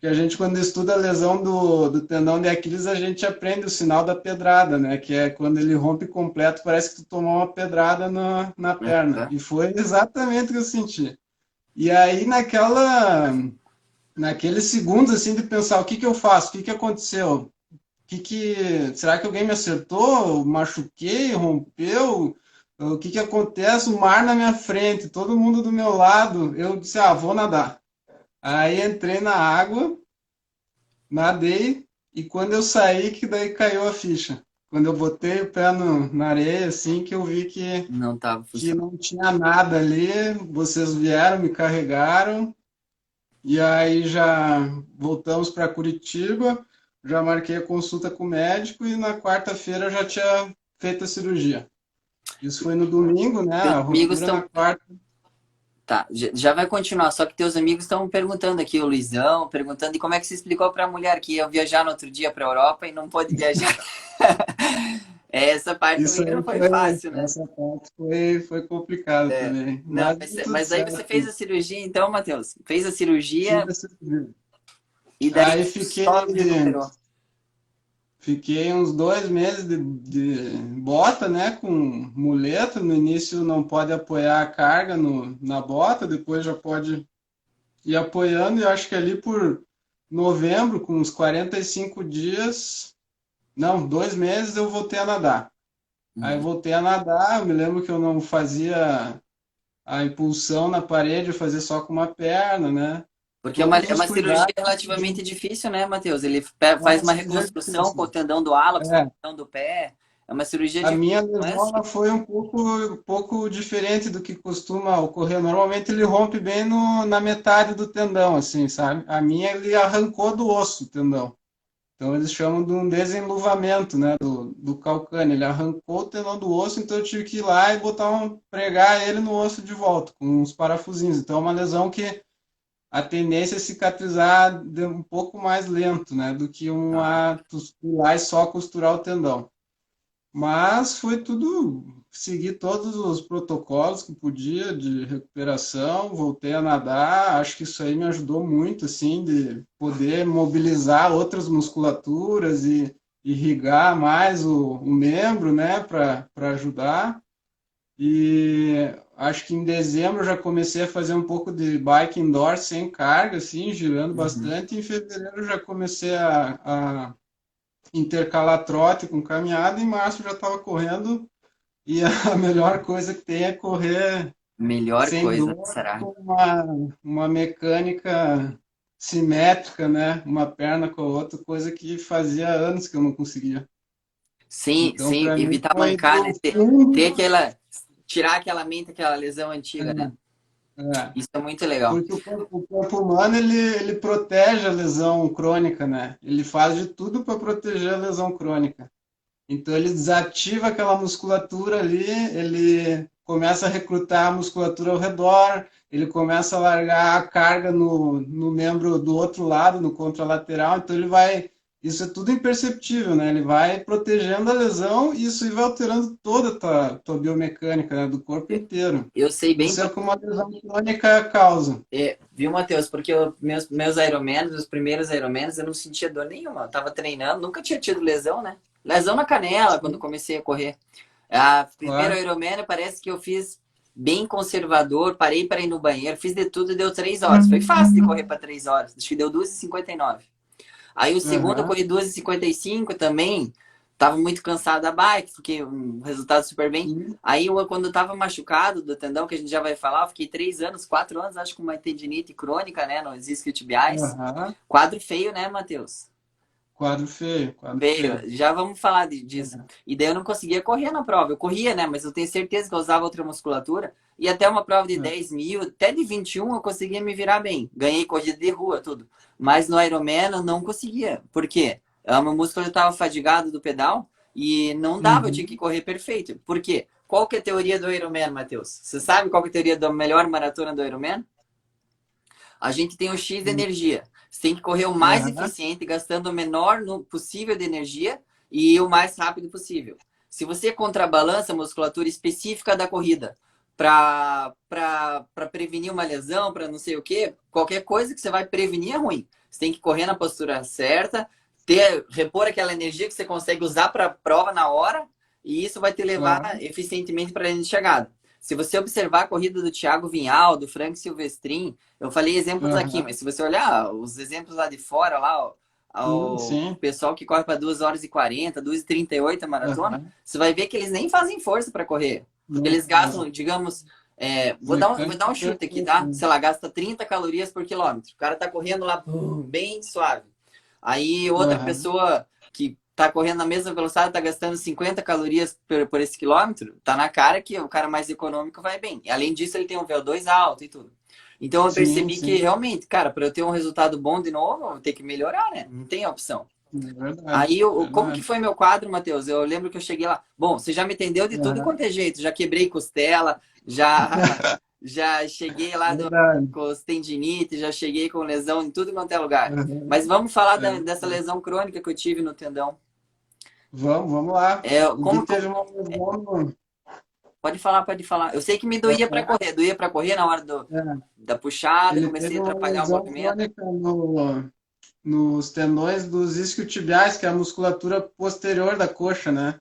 Speaker 2: Que a gente, quando estuda a lesão do tendão de Aquiles, a gente aprende o sinal da pedrada, né? Que é quando ele rompe completo, parece que tu tomou uma pedrada na perna.
Speaker 1: Aham.
Speaker 2: E foi exatamente o que eu senti. E aí, naqueles segundos, assim, de pensar, o que eu faço? O que aconteceu? Será que alguém me acertou? Machuquei? Rompeu? O que acontece? O mar na minha frente, todo mundo do meu lado. Eu disse, vou nadar. Aí entrei na água, nadei, e quando eu saí, que daí caiu a ficha. Quando eu botei o pé na areia, assim, que eu vi
Speaker 1: Não estava
Speaker 2: que
Speaker 1: funcionando.
Speaker 2: não tinha nada ali, vocês vieram, me carregaram, e aí já voltamos para Curitiba, já marquei a consulta com o médico, e na quarta-feira já tinha feito a cirurgia. Isso foi no domingo, né?
Speaker 1: Teus
Speaker 2: A
Speaker 1: amigos
Speaker 2: rotura na
Speaker 1: estão
Speaker 2: quarta.
Speaker 1: Tá, já vai continuar, só que teus amigos estão perguntando aqui, o Luizão, perguntando, e como é que você explicou para a mulher que ia viajar no outro dia para a Europa e não pôde viajar? Essa parte
Speaker 2: Isso
Speaker 1: também
Speaker 2: aí
Speaker 1: não foi fácil, né?
Speaker 2: essa parte foi complicada
Speaker 1: É.
Speaker 2: também.
Speaker 1: Não,
Speaker 2: Mas deu tudo
Speaker 1: mas aí você fez
Speaker 2: certo.
Speaker 1: a cirurgia, então, Matheus? Fez a
Speaker 2: Fiz
Speaker 1: cirurgia
Speaker 2: a cirurgia.
Speaker 1: e daí
Speaker 2: Aí fiquei,
Speaker 1: só recuperou.
Speaker 2: fiquei uns 2 meses de bota, né? Com muleta. No início não pode apoiar a carga na bota, depois já pode ir apoiando. E eu acho que ali por novembro, com uns 45 dias, não, 2 meses eu voltei a nadar. Aí
Speaker 1: Uhum.
Speaker 2: voltei a nadar, eu me lembro que eu não fazia a impulsão na parede, eu fazia só com uma perna, né?
Speaker 1: Porque
Speaker 2: Todos
Speaker 1: é
Speaker 2: os
Speaker 1: uma cirurgia
Speaker 2: cuidados
Speaker 1: relativamente
Speaker 2: de
Speaker 1: difícil, né, Matheus? Ele faz
Speaker 2: uma
Speaker 1: uma
Speaker 2: cirurgia
Speaker 1: reconstrução com o
Speaker 2: difícil.
Speaker 1: tendão do hálux, com o
Speaker 2: É,
Speaker 1: tendão do pé. É uma cirurgia
Speaker 2: a
Speaker 1: difícil,
Speaker 2: minha
Speaker 1: não é
Speaker 2: lesão
Speaker 1: assim?
Speaker 2: ela foi um pouco diferente do que costuma ocorrer. Normalmente ele rompe bem no, na metade do tendão, assim, sabe? A minha ele arrancou do osso o tendão. Então eles chamam de um desenluvamento, né, do calcâneo. Ele arrancou o tendão do osso, então eu tive que ir lá e pregar ele no osso de volta, com uns parafusinhos. Então é uma lesão que a tendência é cicatrizar um pouco mais lento, né, do que
Speaker 1: Ah,
Speaker 2: uma ir lá e só costurar o tendão. Mas foi tudo, segui todos os protocolos que podia de recuperação, voltei a nadar, acho que isso aí me ajudou muito, assim, de poder mobilizar outras musculaturas e irrigar mais o membro, né, para ajudar. E acho que em dezembro eu já comecei a fazer um pouco de bike indoor sem carga, assim, girando
Speaker 1: uhum.
Speaker 2: bastante. E em fevereiro eu já comecei a intercalar trote com caminhada. Em março eu já estava correndo. E a melhor coisa que tem é correr
Speaker 1: Melhor
Speaker 2: sem
Speaker 1: coisa,
Speaker 2: dor,
Speaker 1: será?
Speaker 2: com uma mecânica simétrica, né? Uma perna com a outra, coisa que fazia anos que eu não conseguia. Então,
Speaker 1: Sem
Speaker 2: para mim,
Speaker 1: evitar
Speaker 2: foi
Speaker 1: mancar, né?
Speaker 2: do
Speaker 1: Ter
Speaker 2: fundo.
Speaker 1: aquela. Tirar aquela mente, aquela lesão antiga, né?
Speaker 2: É,
Speaker 1: Isso é muito legal.
Speaker 2: porque o corpo humano ele protege a lesão crônica, né? Ele faz de tudo para proteger a lesão crônica. Então ele desativa aquela musculatura ali, ele começa a recrutar a musculatura ao redor, ele começa a largar a carga no membro do outro lado, no contralateral, então ele vai. Isso é tudo imperceptível, né? Ele vai protegendo a lesão e isso vai alterando toda a tua biomecânica, né? Do corpo inteiro.
Speaker 1: Eu sei bem
Speaker 2: Isso é o
Speaker 1: porque.
Speaker 2: que uma lesão crônica causa.
Speaker 1: Viu, Matheus? Porque meus Ironmans, os primeiros Ironmans, eu não sentia dor nenhuma. Eu tava treinando, nunca tinha tido lesão, né? Lesão na canela quando
Speaker 2: Sim,
Speaker 1: comecei a correr. A primeiro
Speaker 2: claro.
Speaker 1: Ironman parece que eu fiz bem conservador, parei para ir no banheiro, fiz de tudo e deu 3 horas. Foi fácil de correr para 3 horas. Acho que deu 2h59. Aí o segundo eu
Speaker 2: Aham,
Speaker 1: corri 2h55 também. Tava muito cansado da bike, fiquei um resultado super bem.
Speaker 2: sim,
Speaker 1: Aí quando eu tava machucado do tendão, que a gente já vai falar, eu fiquei 3 anos, 4 anos, acho, com uma tendinite crônica, né, nos isquiotibiais.
Speaker 2: aham.
Speaker 1: Quadro feio, né, Matheus?
Speaker 2: Quadro feio, quadro feio.
Speaker 1: Feio. Já vamos falar disso. E daí eu não conseguia correr na prova. Eu corria, né, mas eu tenho certeza que eu usava outra musculatura. E até uma prova de
Speaker 2: É.
Speaker 1: 10 mil, até de 21 eu conseguia me virar bem. Ganhei corrida de rua, tudo. Mas no Ironman eu não conseguia. Por quê? O meu músculo estava fadigado do pedal e não dava, eu tinha que
Speaker 2: Uhum.
Speaker 1: correr perfeito. Por quê? Qual que é a teoria do Ironman, Matheus? Você sabe qual que é a teoria da melhor maratona do Ironman? A gente tem um X de energia. Você tem que correr o mais
Speaker 2: Aham.
Speaker 1: eficiente, gastando o menor possível de energia e o mais rápido possível. Se você contrabalança a musculatura específica da corrida para prevenir uma lesão, para não sei o quê, qualquer coisa que você vai prevenir é ruim. Você tem que correr na postura certa, repor aquela energia que você consegue usar para a prova na hora, e isso vai te levar
Speaker 2: Claro.
Speaker 1: eficientemente para a linha de chegada. Se você observar a corrida do Thiago Vinhal, do Frank Silvestrin, eu falei exemplos aqui,
Speaker 2: Aham.
Speaker 1: mas se você olhar os exemplos lá de fora, lá,
Speaker 2: Sim,
Speaker 1: o
Speaker 2: sim.
Speaker 1: pessoal que corre para 2h40, 2h38 a maratona,
Speaker 2: Aham.
Speaker 1: você vai ver que eles nem fazem força para correr. Porque
Speaker 2: Não
Speaker 1: eles
Speaker 2: fazem.
Speaker 1: gastam, digamos, vou dar
Speaker 2: Mecânica
Speaker 1: um chute aqui, tá?
Speaker 2: perfeita.
Speaker 1: Sei lá, gasta 30 calorias por quilômetro. O cara tá correndo lá bem suave. Aí outra
Speaker 2: Aham.
Speaker 1: pessoa que tá correndo na mesma velocidade, tá gastando 50 calorias por esse quilômetro, tá na cara que o cara mais econômico vai bem. E além disso, ele tem um VO2 alto e tudo. Então eu
Speaker 2: Sim,
Speaker 1: percebi que
Speaker 2: sim.
Speaker 1: realmente, cara, para eu ter um resultado bom de novo, eu vou ter que melhorar, né? Não tem opção.
Speaker 2: É verdade.
Speaker 1: Aí, como que
Speaker 2: Verdade.
Speaker 1: foi meu quadro, Matheus? Eu lembro que eu cheguei lá. Bom, você já me entendeu de tudo
Speaker 2: Aham.
Speaker 1: quanto é jeito. Já quebrei costela, já Já cheguei lá
Speaker 2: Verdade.
Speaker 1: com os tendinites, já cheguei com lesão em tudo quanto é lugar. Mas
Speaker 2: Uhum.
Speaker 1: vamos falar
Speaker 2: É.
Speaker 1: dessa lesão crônica que eu tive no tendão.
Speaker 2: Vamos lá.
Speaker 1: É,
Speaker 2: O Gui
Speaker 1: como,
Speaker 2: teve uma lesão
Speaker 1: pode falar, pode falar. Eu sei que me
Speaker 2: pode falar?
Speaker 1: doía para correr na hora
Speaker 2: É.
Speaker 1: da puxada,
Speaker 2: Ele
Speaker 1: comecei
Speaker 2: teve
Speaker 1: a
Speaker 2: uma
Speaker 1: atrapalhar o
Speaker 2: lesão
Speaker 1: movimento.
Speaker 2: crônica nos tendões dos isquiotibiais, que é a musculatura posterior da coxa, né?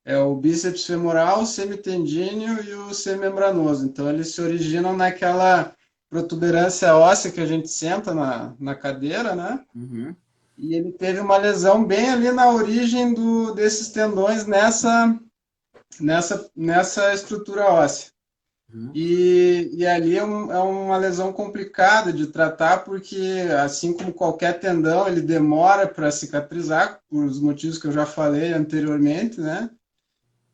Speaker 2: É o bíceps femoral, o semitendíneo e o semimembranoso. Então, eles se originam naquela protuberância óssea que a gente senta na cadeira, né?
Speaker 1: Uhum,
Speaker 2: E ele teve uma lesão bem ali na origem desses tendões nessa estrutura óssea.
Speaker 1: uhum.
Speaker 2: E ali é uma lesão complicada de tratar, porque assim como qualquer tendão, ele demora para cicatrizar, por os motivos que eu já falei anteriormente, né?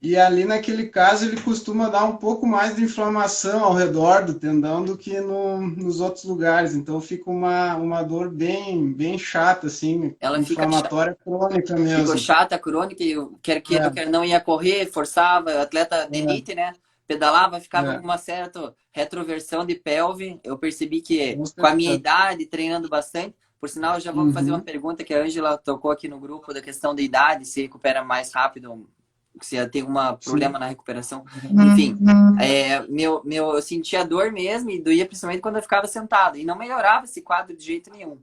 Speaker 2: E ali naquele caso ele costuma dar um pouco mais de inflamação ao redor do tendão do que nos outros lugares. Então fica uma dor bem chata, assim,
Speaker 1: Ela
Speaker 2: inflamatória crônica
Speaker 1: ficou
Speaker 2: mesmo.
Speaker 1: chata, crônica, e eu quer
Speaker 2: É,
Speaker 1: quer não ia correr, forçava, atleta de
Speaker 2: é,
Speaker 1: elite, né? Pedalava, ficava com
Speaker 2: é,
Speaker 1: uma certa retroversão de pelve. Eu percebi que
Speaker 2: com
Speaker 1: com a minha
Speaker 2: certeza.
Speaker 1: idade, treinando bastante, por sinal, eu já vou fazer uma
Speaker 2: Uhum,
Speaker 1: pergunta que a Ângela tocou aqui no grupo da questão da idade, se recupera mais rápido, se tem algum
Speaker 2: sim.
Speaker 1: problema na recuperação. Enfim, eu sentia dor mesmo e doía principalmente quando eu ficava sentado. E não melhorava esse quadro de jeito nenhum.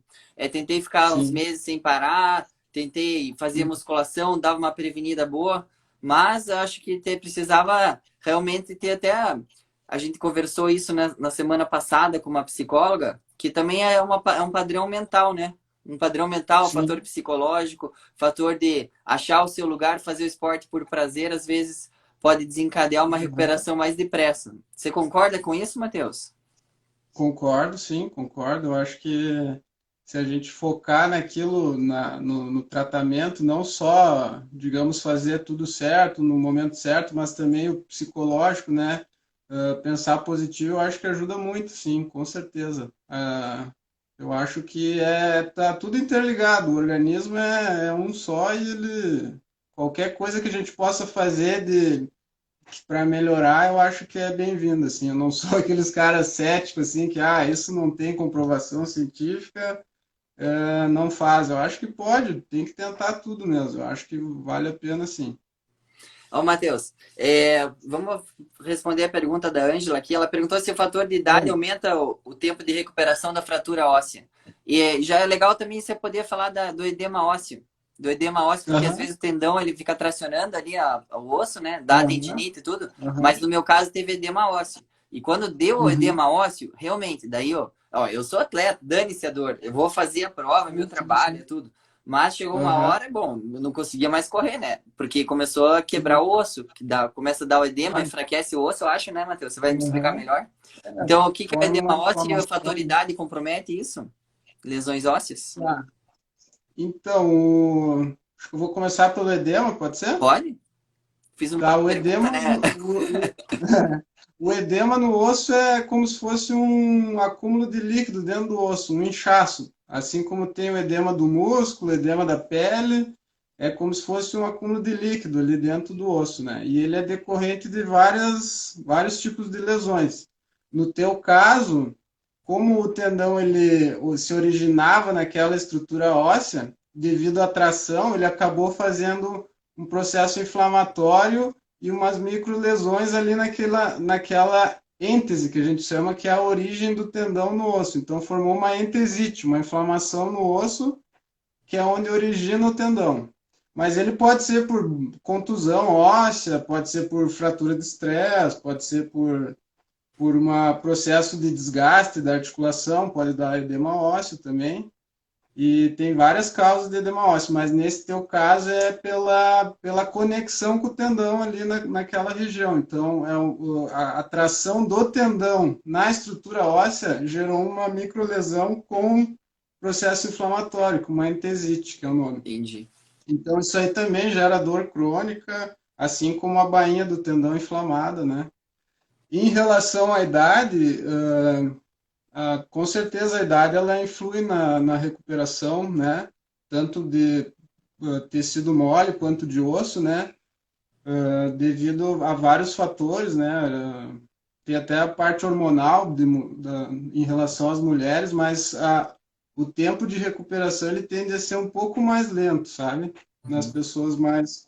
Speaker 1: Tentei ficar uns
Speaker 2: Sim.
Speaker 1: meses sem parar, tentei fazer musculação, dava uma prevenida boa, mas acho que precisava realmente ter até. A gente conversou isso na semana passada com uma psicóloga, que também é um padrão mental, né? Um padrão mental, um fator
Speaker 2: Sim.
Speaker 1: psicológico, fator de achar o seu lugar, fazer o esporte por prazer, às vezes pode desencadear uma
Speaker 2: Uhum.
Speaker 1: recuperação mais depressa. Você concorda com isso, Matheus?
Speaker 2: Concordo, sim, concordo. Eu acho que se a gente focar naquilo, no tratamento, não só, digamos, fazer tudo certo, no momento certo, mas também o psicológico, né? Pensar positivo, eu acho que ajuda muito, sim, com certeza. Eu acho que tá tudo interligado. O organismo é um só e qualquer coisa que a gente possa fazer para melhorar, eu acho que é bem-vindo, assim. Eu não sou aqueles caras céticos, assim, que, isso não tem comprovação científica, não faz. Eu acho que pode, tem que tentar tudo mesmo. Eu acho que vale a pena, sim.
Speaker 1: Ó, Matheus, vamos responder a pergunta da Ângela aqui. Ela perguntou se o fator de idade
Speaker 2: Oi.
Speaker 1: aumenta o tempo de recuperação da fratura óssea. E já é legal também você poder falar do edema ósseo. Do edema ósseo, porque às
Speaker 2: Aham,
Speaker 1: vezes o tendão ele fica tracionando ali o osso, né? Dá
Speaker 2: aham,
Speaker 1: tendinite e tudo.
Speaker 2: aham,
Speaker 1: Mas no meu caso teve edema ósseo. E quando deu o
Speaker 2: uhum.
Speaker 1: edema ósseo, realmente, daí, ó, eu sou atleta, dane-se a dor. Eu vou fazer a prova, meu
Speaker 2: Sim, sim,
Speaker 1: trabalho,
Speaker 2: sim.
Speaker 1: tudo. Mas chegou uma
Speaker 2: Aham,
Speaker 1: hora, bom, eu não conseguia mais correr, né? Porque começou a quebrar
Speaker 2: sim.
Speaker 1: o osso, começa a dar o edema, enfraquece o osso, eu acho, né, Matheus? Você vai me explicar
Speaker 2: Aham.
Speaker 1: melhor?
Speaker 2: É,
Speaker 1: Então, o que é o
Speaker 2: forma
Speaker 1: edema
Speaker 2: uma
Speaker 1: ósseo e a
Speaker 2: inflamação.
Speaker 1: fatoridade compromete isso? Lesões ósseas?
Speaker 2: Tá. Então, acho que eu vou começar pelo edema, pode ser?
Speaker 1: Pode? Fiz uma
Speaker 2: Tá, o
Speaker 1: pergunta,
Speaker 2: edema,
Speaker 1: né?
Speaker 2: o edema no osso é como se fosse um acúmulo de líquido dentro do osso, um inchaço. Assim como tem o edema do músculo, o edema da pele, é como se fosse um acúmulo de líquido ali dentro do osso, né? E ele é decorrente de vários tipos de lesões. No teu caso, como o tendão se originava naquela estrutura óssea, devido à tração, ele acabou fazendo um processo inflamatório e umas microlesões ali naquela êntese que a gente chama, que é a origem do tendão no osso. Então formou uma entesite, uma inflamação no osso, que é onde origina o tendão. Mas ele pode ser por contusão óssea, pode ser por fratura de estresse, pode ser por um processo de desgaste da articulação, pode dar edema ósseo também. E tem várias causas de edema ósseo, mas nesse teu caso é pela conexão com o tendão ali naquela região. Então, a tração do tendão na estrutura óssea gerou uma microlesão com processo inflamatório, com uma entesite, que é o nome.
Speaker 1: Entendi.
Speaker 2: Então, isso aí também gera dor crônica, assim como a bainha do tendão inflamada, né? Em relação à idade, com certeza a idade ela influi na recuperação, né? Tanto de tecido mole quanto de osso, né? Devido a vários fatores, né? tem até a parte hormonal em relação às mulheres, mas o tempo de recuperação ele tende a ser um pouco mais lento, sabe? Nas
Speaker 1: Uhum.
Speaker 2: pessoas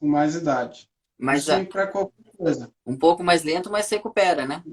Speaker 2: com mais idade.
Speaker 1: Mas
Speaker 2: Isso para qualquer coisa.
Speaker 1: um pouco mais lento, mas se recupera, né?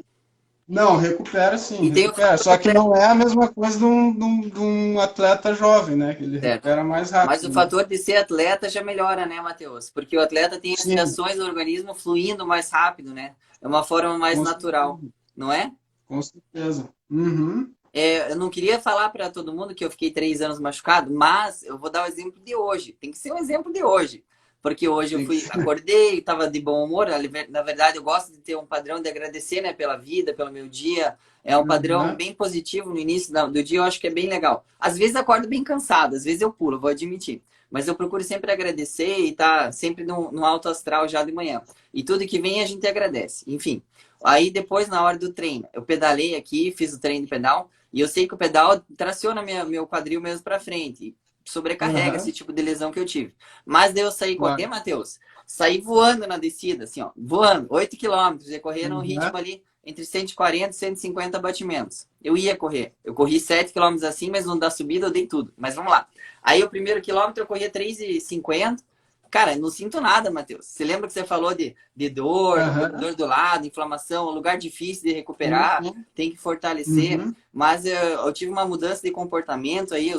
Speaker 2: Não, recupera sim,
Speaker 1: E tem o
Speaker 2: recupera.
Speaker 1: fator
Speaker 2: Só que
Speaker 1: atleta,
Speaker 2: não é a mesma coisa de um atleta jovem, né? Que ele
Speaker 1: certo?
Speaker 2: recupera mais
Speaker 1: Mas o
Speaker 2: rápido, né?
Speaker 1: fator de ser atleta já melhora, né, Matheus? Porque o atleta tem as
Speaker 2: Sim,
Speaker 1: reações do organismo fluindo mais rápido, né? É uma forma mais
Speaker 2: com
Speaker 1: natural,
Speaker 2: certeza.
Speaker 1: não é?
Speaker 2: Com certeza. Uhum.
Speaker 1: É, eu não queria falar para todo mundo que eu fiquei 3 anos machucado, mas eu vou dar o exemplo de hoje. Tem que ser o exemplo de hoje. Porque hoje eu
Speaker 2: Tem que
Speaker 1: fui,
Speaker 2: ser.
Speaker 1: acordei, estava de bom humor. Na verdade, eu gosto de ter um padrão de agradecer, né, pela vida, pelo meu dia. É um padrão
Speaker 2: Uhum.
Speaker 1: bem positivo no início do dia, eu acho que é bem legal. Às vezes acordo bem cansado, às vezes eu pulo, vou admitir. Mas eu procuro sempre agradecer e estar sempre no alto astral já de manhã. E tudo que vem a gente agradece. Enfim. Aí depois, na hora do treino, eu pedalei aqui, fiz o treino de pedal. E eu sei que o pedal traciona meu quadril mesmo para frente. Sobrecarrega esse
Speaker 2: Uhum.
Speaker 1: tipo de lesão que eu tive. Mas daí eu saí correr,
Speaker 2: Claro.
Speaker 1: Matheus. Saí voando na descida, assim, ó. Voando, 8 quilômetros. Ia correr num
Speaker 2: Uhum.
Speaker 1: ritmo ali entre 140 e 150 batimentos. Eu ia correr. Eu corri 7 quilômetros assim, mas no da subida eu dei tudo. Mas vamos lá. Aí o primeiro quilômetro eu corria 3,50. Cara, não sinto nada, Matheus. Você lembra que você falou de dor,
Speaker 2: Uhum.
Speaker 1: dor do lado, inflamação, um lugar difícil de
Speaker 2: Sim,
Speaker 1: recuperar,
Speaker 2: sim.
Speaker 1: tem que fortalecer.
Speaker 2: Uhum.
Speaker 1: Mas eu tive uma mudança de comportamento aí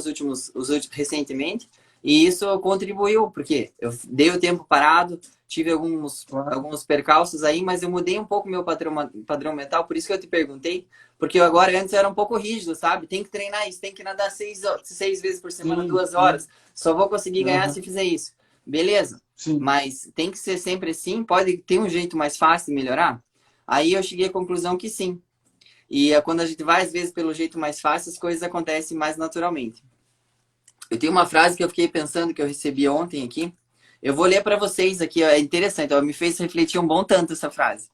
Speaker 1: recentemente, e isso contribuiu, porque eu dei o tempo parado, tive
Speaker 2: Claro.
Speaker 1: alguns percalços aí, mas eu mudei um pouco meu padrão mental, por isso que eu te perguntei, porque eu agora antes era um pouco rígido, sabe? Tem que treinar isso, tem que nadar 6 vezes por semana,
Speaker 2: Sim,
Speaker 1: 2 horas.
Speaker 2: sim.
Speaker 1: Só vou conseguir ganhar se
Speaker 2: Uhum.
Speaker 1: fizer isso. Beleza,
Speaker 2: Sim.
Speaker 1: mas tem que ser sempre assim? Pode ter um jeito mais fácil de melhorar? Aí eu cheguei à conclusão que sim. E quando a gente vai, às vezes, pelo jeito mais fácil, as coisas acontecem mais naturalmente. Eu tenho uma frase que eu fiquei pensando que eu recebi ontem aqui. Eu vou ler para vocês aqui, ó, é interessante, ó, me fez refletir um bom tanto essa frase.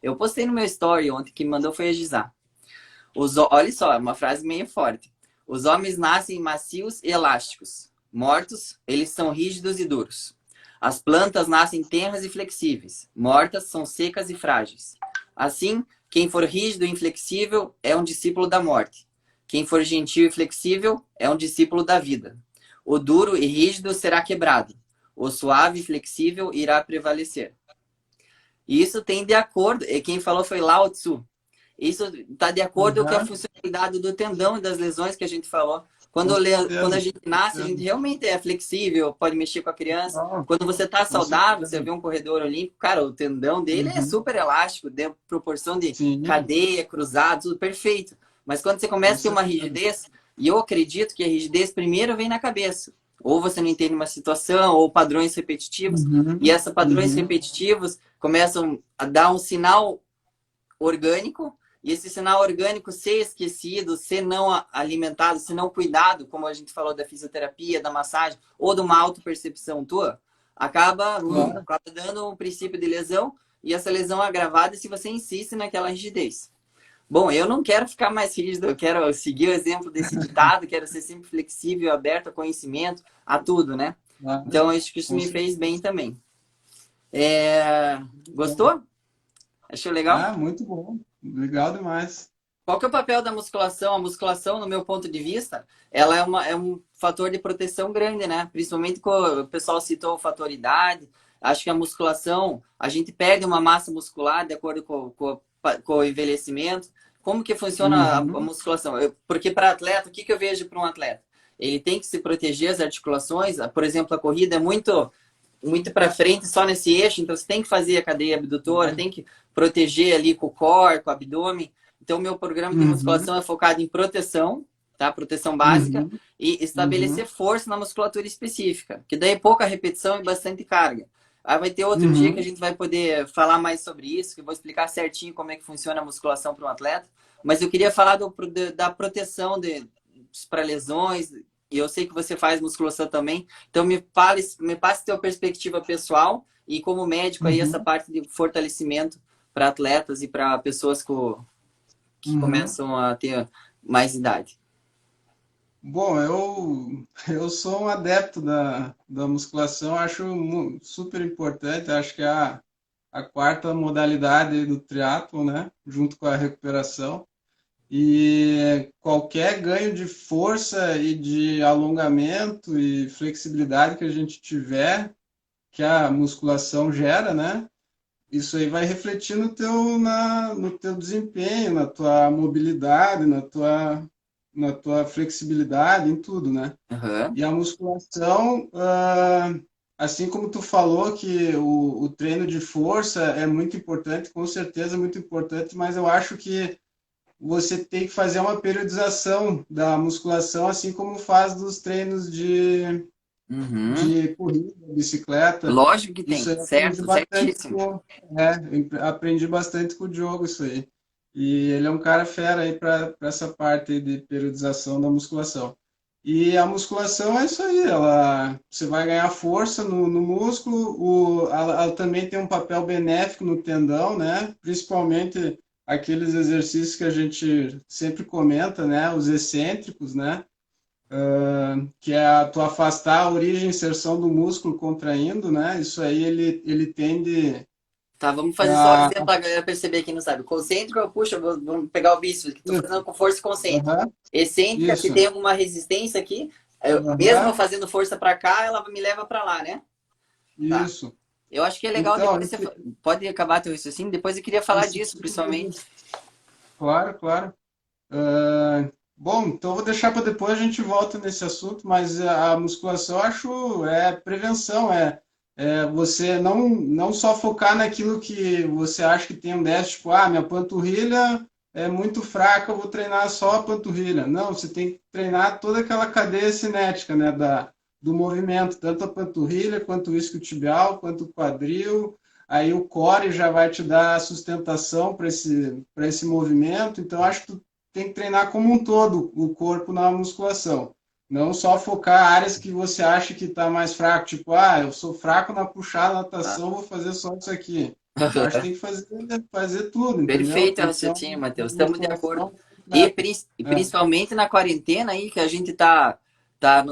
Speaker 1: Eu postei no meu story ontem, quem me mandou foi a Gisá. Olha só, é uma frase meio forte. Os homens nascem macios e elásticos. Mortos, eles são rígidos e duros. As plantas nascem tenras e flexíveis. Mortas, são secas e frágeis. Assim, quem for rígido e inflexível é um discípulo da morte. Quem for gentil e flexível é um discípulo da vida. O duro e rígido será quebrado. O suave e flexível irá prevalecer. E isso tem de acordo, e quem falou foi Lao Tzu. Isso está de acordo com a
Speaker 2: Uhum.
Speaker 1: funcionalidade do tendão e das lesões que a gente falou.
Speaker 2: Com
Speaker 1: Quando a
Speaker 2: certeza.
Speaker 1: gente
Speaker 2: Com
Speaker 1: nasce, a gente
Speaker 2: certeza.
Speaker 1: realmente é flexível, pode mexer com a criança.
Speaker 2: Não,
Speaker 1: Quando você está
Speaker 2: com
Speaker 1: saudável, você
Speaker 2: certeza.
Speaker 1: vê um corredor olímpico, cara, o tendão dele é
Speaker 2: Uhum.
Speaker 1: super elástico, de proporção de
Speaker 2: Sim,
Speaker 1: cadeia, cruzado, tudo perfeito. Mas quando você
Speaker 2: com
Speaker 1: começa a ter uma
Speaker 2: certeza.
Speaker 1: rigidez, e eu acredito que a rigidez primeiro vem na cabeça. Ou você não entende uma situação, ou padrões repetitivos, e
Speaker 2: Uhum.
Speaker 1: esses padrões
Speaker 2: Uhum.
Speaker 1: repetitivos começam a dar um sinal orgânico, e esse sinal orgânico ser esquecido, ser não alimentado, se não cuidado, como a gente falou da fisioterapia, da massagem, ou de uma autopercepção tua,
Speaker 2: Claro.
Speaker 1: acaba dando um princípio de lesão, e essa lesão é agravada se você insiste naquela rigidez. Bom, eu não quero ficar mais rígido, eu quero seguir o exemplo desse ditado, quero ser sempre flexível, aberto a conhecimento, a tudo, né?
Speaker 2: Claro.
Speaker 1: Então, acho que isso
Speaker 2: Com
Speaker 1: me fez bem
Speaker 2: certeza.
Speaker 1: também. É...
Speaker 2: Muito bom.
Speaker 1: Gostou? Achou legal?
Speaker 2: Ah, muito bom. Legal demais.
Speaker 1: Qual que é o papel da musculação? A musculação, no meu ponto de vista, ela é um fator de proteção grande, né? Principalmente quando o pessoal citou o fator idade. Acho que a musculação, a gente perde uma massa muscular de acordo com o envelhecimento. Como que funciona a
Speaker 2: Uhum.
Speaker 1: musculação? Porque para atleta, o que, que eu vejo para um atleta? Ele tem que se proteger as articulações. Por exemplo, a corrida é muito para frente, só nesse eixo, então você tem que fazer a cadeia abdutora,
Speaker 2: Claro.
Speaker 1: tem que proteger ali com o core, com o abdômen. Então, o meu programa de
Speaker 2: Uhum.
Speaker 1: musculação é focado em proteção, tá? Proteção básica,
Speaker 2: Uhum.
Speaker 1: e
Speaker 2: Uhum.
Speaker 1: estabelecer força na musculatura específica, que daí é pouca repetição e bastante carga. Aí vai ter outro dia que a
Speaker 2: Uhum.
Speaker 1: gente vai poder falar mais sobre isso, que eu vou explicar certinho como é que funciona a musculação para um atleta. Mas eu queria falar da proteção para lesões, e eu sei que você faz musculação também. Então, me passe tua perspectiva pessoal e como médico aí essa
Speaker 2: Uhum.
Speaker 1: parte de fortalecimento para atletas e para pessoas que
Speaker 2: Uhum.
Speaker 1: começam a ter mais idade.
Speaker 2: Bom, eu sou um adepto da musculação, acho super importante, acho que a quarta modalidade do triatlo, né? Junto com a recuperação. E qualquer ganho de força e de alongamento e flexibilidade que a gente tiver, que a musculação gera, né? Isso aí vai refletir no teu desempenho, na tua mobilidade, na tua flexibilidade, em tudo, né?
Speaker 1: Aham.
Speaker 2: E a musculação, assim como tu falou que o treino de força é muito importante, com certeza é muito importante, mas eu acho que você tem que fazer uma periodização da musculação, assim como faz dos treinos
Speaker 1: Uhum.
Speaker 2: de corrida, bicicleta.
Speaker 1: Lógico que
Speaker 2: Isso
Speaker 1: tem,
Speaker 2: aí eu aprendi
Speaker 1: certo,
Speaker 2: bastante
Speaker 1: certíssimo.
Speaker 2: aprendi bastante com o Diogo isso aí. E ele é um cara fera aí para essa parte aí de periodização da musculação. E a musculação é isso aí, você vai ganhar força no músculo, ela também tem um papel benéfico no tendão, né? Principalmente aqueles exercícios que a gente sempre comenta, né? Os excêntricos, né? Que é tu afastar a origem e inserção do músculo contraindo, né? Isso aí ele tende
Speaker 1: Tá, vamos fazer só um
Speaker 2: a...
Speaker 1: exemplo pra galera perceber quem não sabe. Concêntrico, eu puxo, vamos pegar o bíceps, que tô fazendo com força concêntrica.
Speaker 2: Aham,
Speaker 1: Excêntrica, se
Speaker 2: isso.
Speaker 1: tem alguma resistência aqui, mesmo
Speaker 2: Aham,
Speaker 1: fazendo força pra cá, ela me leva pra lá, né? Tá.
Speaker 2: isso.
Speaker 1: Eu acho que é legal
Speaker 2: Então,
Speaker 1: depois você pode acabar teu raciocínio, depois eu queria falar
Speaker 2: esse
Speaker 1: disso,
Speaker 2: tipo
Speaker 1: principalmente.
Speaker 2: claro, claro. Bom, então eu vou deixar para depois a gente volta nesse assunto, mas a musculação eu acho prevenção, você não só focar naquilo que você acha que tem um déficit, tipo, minha panturrilha é muito fraca, eu vou treinar só a panturrilha. Não, você tem que treinar toda aquela cadeia cinética, né, do movimento, tanto a panturrilha, quanto o isquiotibial, quanto o quadril, aí o core já vai te dar sustentação para esse movimento, então acho que tem que treinar como um todo o corpo na musculação. Não só focar áreas que você acha que está mais fraco, tipo, eu sou fraco na puxada,
Speaker 1: Tá.
Speaker 2: natação, vou fazer só isso aqui. Eu acho que tem que fazer tudo, entendeu?
Speaker 1: Perfeito,
Speaker 2: Tem que ter
Speaker 1: raciocínio,
Speaker 2: uma
Speaker 1: Matheus. Estamos de acordo.
Speaker 2: musculação completa.
Speaker 1: E
Speaker 2: É.
Speaker 1: principalmente na quarentena aí, que a gente tá,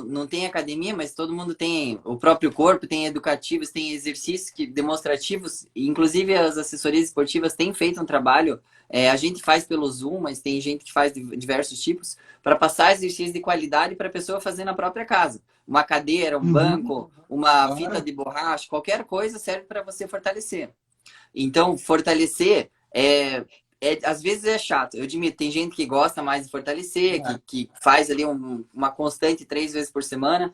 Speaker 1: não tem academia, mas todo mundo tem o próprio corpo, tem educativos, tem exercícios demonstrativos, e inclusive as assessorias esportivas têm feito um trabalho, a gente faz pelo Zoom, mas tem gente que faz de diversos tipos, para passar exercícios de qualidade para a pessoa fazer na própria casa. Uma cadeira, um
Speaker 2: Uhum,
Speaker 1: banco, uma fita
Speaker 2: claro.
Speaker 1: de borracha, qualquer coisa serve para você fortalecer. Então, fortalecer às vezes é chato. Eu admito, tem gente que gosta mais de fortalecer,
Speaker 2: É.
Speaker 1: que faz ali uma constante 3 vezes por semana,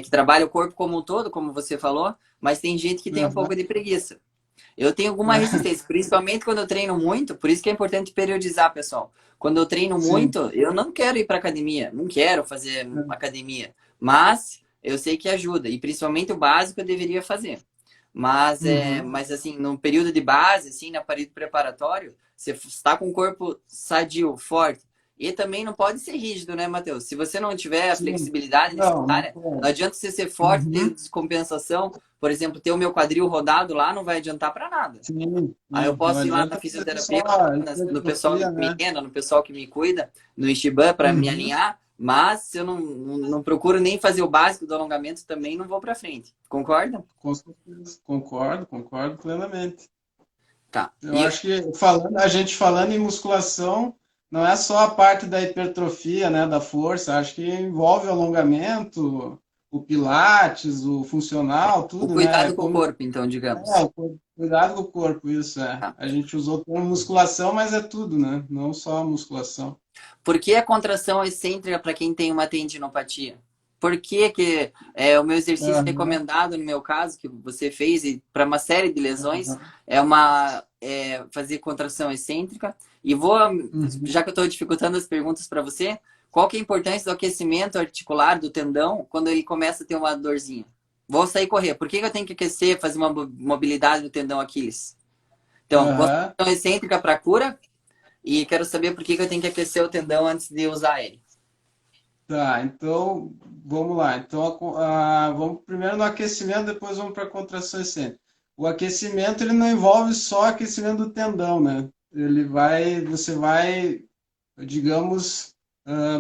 Speaker 1: que trabalha o corpo como um todo, como você falou, mas tem gente que tem um pouco
Speaker 2: Uhum,
Speaker 1: de preguiça. Eu tenho alguma
Speaker 2: é.
Speaker 1: resistência, principalmente quando eu treino muito, por isso que é importante periodizar, pessoal. Quando eu treino
Speaker 2: Sim.
Speaker 1: muito, eu não quero ir para academia, não quero fazer academia, mas eu sei que ajuda, e principalmente o básico eu deveria fazer.
Speaker 2: Uhum.
Speaker 1: Mas assim, no período de base, assim, no período preparatório, você está com o corpo sadio, forte. E também não pode ser rígido, né, Matheus? Se você não tiver a
Speaker 2: Sim.
Speaker 1: flexibilidade
Speaker 2: Não
Speaker 1: necessária, não
Speaker 2: pode.
Speaker 1: adianta você ser forte, ter
Speaker 2: Uhum.
Speaker 1: descompensação. Por exemplo, ter o meu quadril rodado lá não vai adiantar para nada.
Speaker 2: Sim,
Speaker 1: Aí eu
Speaker 2: sim. Não
Speaker 1: posso ir lá na
Speaker 2: adianta fazer
Speaker 1: fisioterapia,
Speaker 2: só
Speaker 1: no pessoal
Speaker 2: hipertrofia,
Speaker 1: que me
Speaker 2: né?
Speaker 1: renda, no pessoal que me cuida, no Ishiban para me
Speaker 2: Uhum.
Speaker 1: alinhar, mas se eu não procuro nem fazer o básico do alongamento, também não vou para frente. Concorda?
Speaker 2: Com certeza. Concordo plenamente.
Speaker 1: Tá.
Speaker 2: Eu acho que a gente falando em musculação, não é só a parte da hipertrofia, né, da força, acho que envolve o alongamento, o pilates, o funcional,
Speaker 1: O
Speaker 2: tudo, né?
Speaker 1: cuidado com o corpo, então, digamos.
Speaker 2: Cuidado com o corpo, isso é.
Speaker 1: Tá.
Speaker 2: A gente usou o termo musculação, mas é tudo, né? Não só a musculação.
Speaker 1: Por que a contração excêntrica para quem tem uma tendinopatia? Por que o meu exercício
Speaker 2: Aham,
Speaker 1: recomendado, no meu caso, que você fez, e para uma série de lesões,
Speaker 2: aham,
Speaker 1: fazer contração excêntrica. E
Speaker 2: uhum.
Speaker 1: já que eu estou dificultando as perguntas para você, qual que é a importância do aquecimento articular do tendão quando ele começa a ter uma dorzinha? Vou sair correr. Por que eu tenho que aquecer, fazer uma mobilidade do tendão Aquiles? Então,
Speaker 2: Aham.
Speaker 1: contração excêntrica para cura, e quero saber por que eu tenho que aquecer o tendão antes de usar ele.
Speaker 2: Tá, então vamos lá. Então, vamos primeiro no aquecimento, depois vamos para a contração excêntrica. O aquecimento ele não envolve só aquecimento do tendão, né? Você vai, digamos,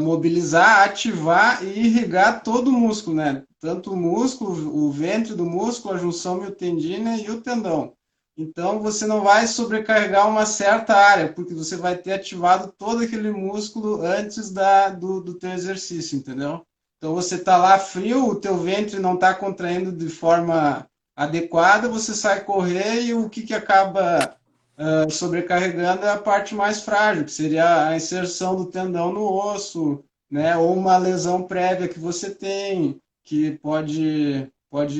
Speaker 2: mobilizar, ativar e irrigar todo o músculo, né? Tanto o músculo, o ventre do músculo, a junção miotendina e o tendão. Então, você não vai sobrecarregar uma certa área, porque você vai ter ativado todo aquele músculo antes do teu exercício, entendeu? Então, você está lá frio, o teu ventre não está contraindo de forma adequada, você sai correr e o que acaba sobrecarregando é a parte mais frágil, que seria a inserção do tendão no osso, né? Ou uma lesão prévia que você tem, que pode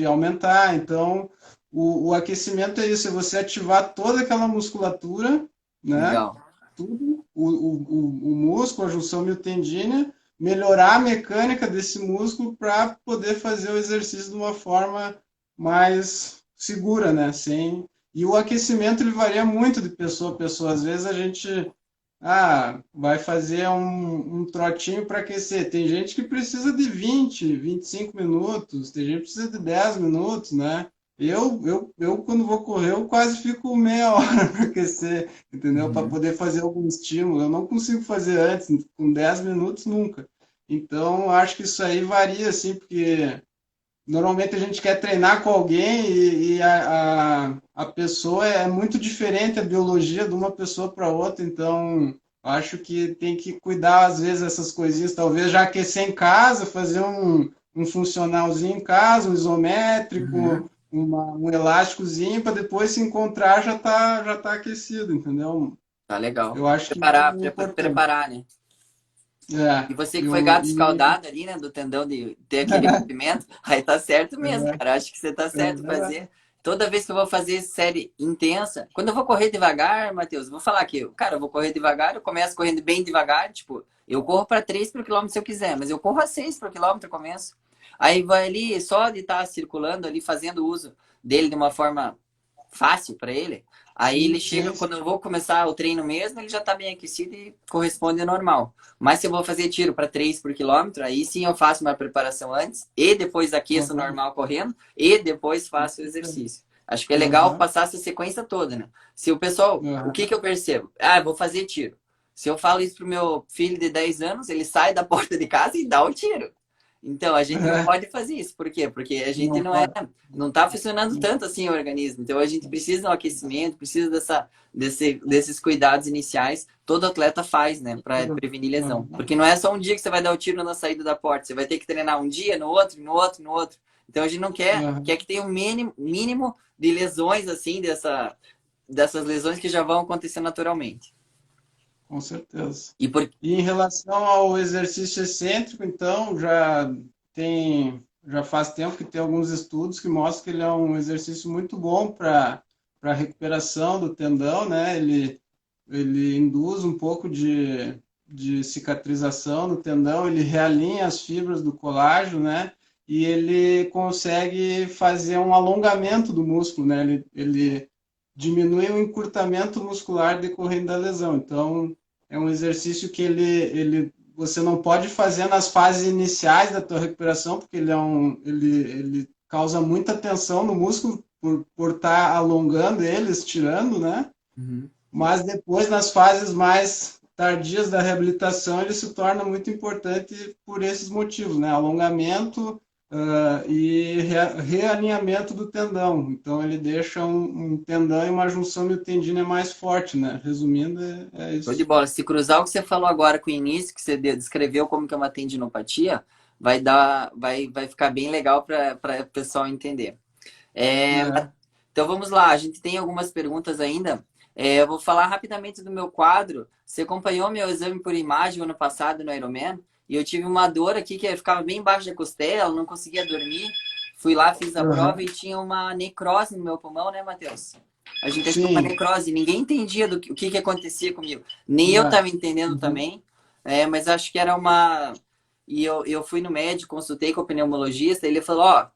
Speaker 2: aumentar. Então, o aquecimento é isso, é você ativar toda aquela musculatura, né?
Speaker 1: Legal.
Speaker 2: Tudo, o músculo, a junção miotendínea, melhorar a mecânica desse músculo para poder fazer o exercício de uma forma mais segura, né? E o aquecimento ele varia muito de pessoa a pessoa. Às vezes a gente vai fazer um trotinho para aquecer. Tem gente que precisa de 25 minutos, tem gente que precisa de 10 minutos, né? Quando vou correr, eu quase fico meia hora para aquecer, entendeu? Para
Speaker 1: Uhum.
Speaker 2: poder fazer algum estímulo. Eu não consigo fazer antes, com 10 minutos nunca. Então, acho que isso aí varia, assim, porque normalmente a gente quer treinar com alguém e a pessoa é muito diferente, a biologia de uma pessoa para outra, então acho que tem que cuidar às vezes essas coisinhas, talvez já aquecer em casa, fazer um funcionalzinho em casa, um
Speaker 1: Uhum.
Speaker 2: isométrico, um elásticozinho, para depois se encontrar já tá aquecido, entendeu?
Speaker 1: Tá legal.
Speaker 2: Eu acho que isso
Speaker 1: Preparar,
Speaker 2: é importante.
Speaker 1: preparar, né?
Speaker 2: É,
Speaker 1: E você que foi
Speaker 2: eu,
Speaker 1: gato
Speaker 2: e,
Speaker 1: escaldado ali, né, do tendão de ter aquele movimento, aí tá certo mesmo, cara. Acho que você tá certo fazer. Toda vez que eu vou fazer série intensa, quando eu vou correr devagar, Matheus, vou falar aqui, cara, eu vou correr devagar, eu começo correndo bem devagar, tipo, eu corro para 3 por quilômetro se eu quiser, mas eu corro a 6 por quilômetro, eu começo. Aí vai ali, só de estar circulando ali, fazendo uso dele de uma forma fácil para ele. Aí ele
Speaker 2: sim,
Speaker 1: chega,
Speaker 2: sim,
Speaker 1: quando
Speaker 2: sim.
Speaker 1: eu vou começar o treino mesmo, ele já está bem aquecido e corresponde ao normal. Mas se eu vou fazer tiro para 3 por quilômetro, aí sim eu faço uma preparação antes e depois aqueço
Speaker 2: Aham,
Speaker 1: normal correndo e depois
Speaker 2: com
Speaker 1: faço o
Speaker 2: certeza.
Speaker 1: exercício. Acho que é legal
Speaker 2: Aham,
Speaker 1: passar essa sequência toda, né? Se o pessoal, o que
Speaker 2: aham.
Speaker 1: que eu percebo? Ah, eu vou fazer tiro. Se eu falo isso pro meu filho de 10 anos, ele sai da porta de casa e dá o tiro. Então, a gente não
Speaker 2: É,
Speaker 1: pode fazer isso. Por quê? Porque a gente
Speaker 2: não
Speaker 1: não é,
Speaker 2: pode.
Speaker 1: não está funcionando tanto assim o organismo. Então, a gente precisa do aquecimento, precisa desses cuidados iniciais. Todo atleta faz, né, para prevenir lesão.
Speaker 2: Aham,
Speaker 1: Porque não é só um dia que você vai dar o tiro na saída da porta. Você vai ter que treinar um dia, no outro, no outro, no outro. Então, a gente não quer
Speaker 2: aham,
Speaker 1: que tenha um mínimo de lesões, assim, dessas lesões que já vão acontecer naturalmente.
Speaker 2: com certeza.
Speaker 1: E por...
Speaker 2: E em relação ao exercício excêntrico, então, já faz tempo que tem alguns estudos que mostram que ele é um exercício muito bom para recuperação do tendão, né? Ele induz um pouco de cicatrização no tendão, ele realinha as fibras do colágeno, né? E ele consegue fazer um alongamento do músculo, né? Ele diminui o encurtamento muscular decorrente da lesão. Então, é um exercício que você não pode fazer nas fases iniciais da tua recuperação, porque ele causa muita tensão no músculo por estar alongando ele, estirando, né?
Speaker 1: Uhum.
Speaker 2: Mas depois, nas fases mais tardias da reabilitação, ele se torna muito importante por esses motivos, né? Alongamento, e realinhamento do tendão. Então, ele deixa um tendão e uma junção miotendínea mais forte, né? Resumindo, é
Speaker 1: Show de
Speaker 2: isso.
Speaker 1: bola. Se cruzar o que você falou agora com o início, que você descreveu como que é uma tendinopatia, vai ficar bem legal para o pessoal entender. É,
Speaker 2: É.
Speaker 1: então vamos lá, a gente tem algumas perguntas ainda. Eu vou falar rapidamente do meu quadro. Você acompanhou meu exame por imagem ano passado no Ironman e eu tive uma dor aqui que ficava bem embaixo da costela, não conseguia dormir. Fui lá, fiz a prova
Speaker 2: Uhum.
Speaker 1: e tinha uma necrose no meu pulmão, né, Matheus? A gente achou uma
Speaker 2: Sim.
Speaker 1: necrose, ninguém entendia o que acontecia comigo. Nem eu
Speaker 2: É.
Speaker 1: estava entendendo
Speaker 2: Uhum.
Speaker 1: também, mas acho que era uma. E eu fui no médico, consultei com o pneumologista, ele falou: Ó,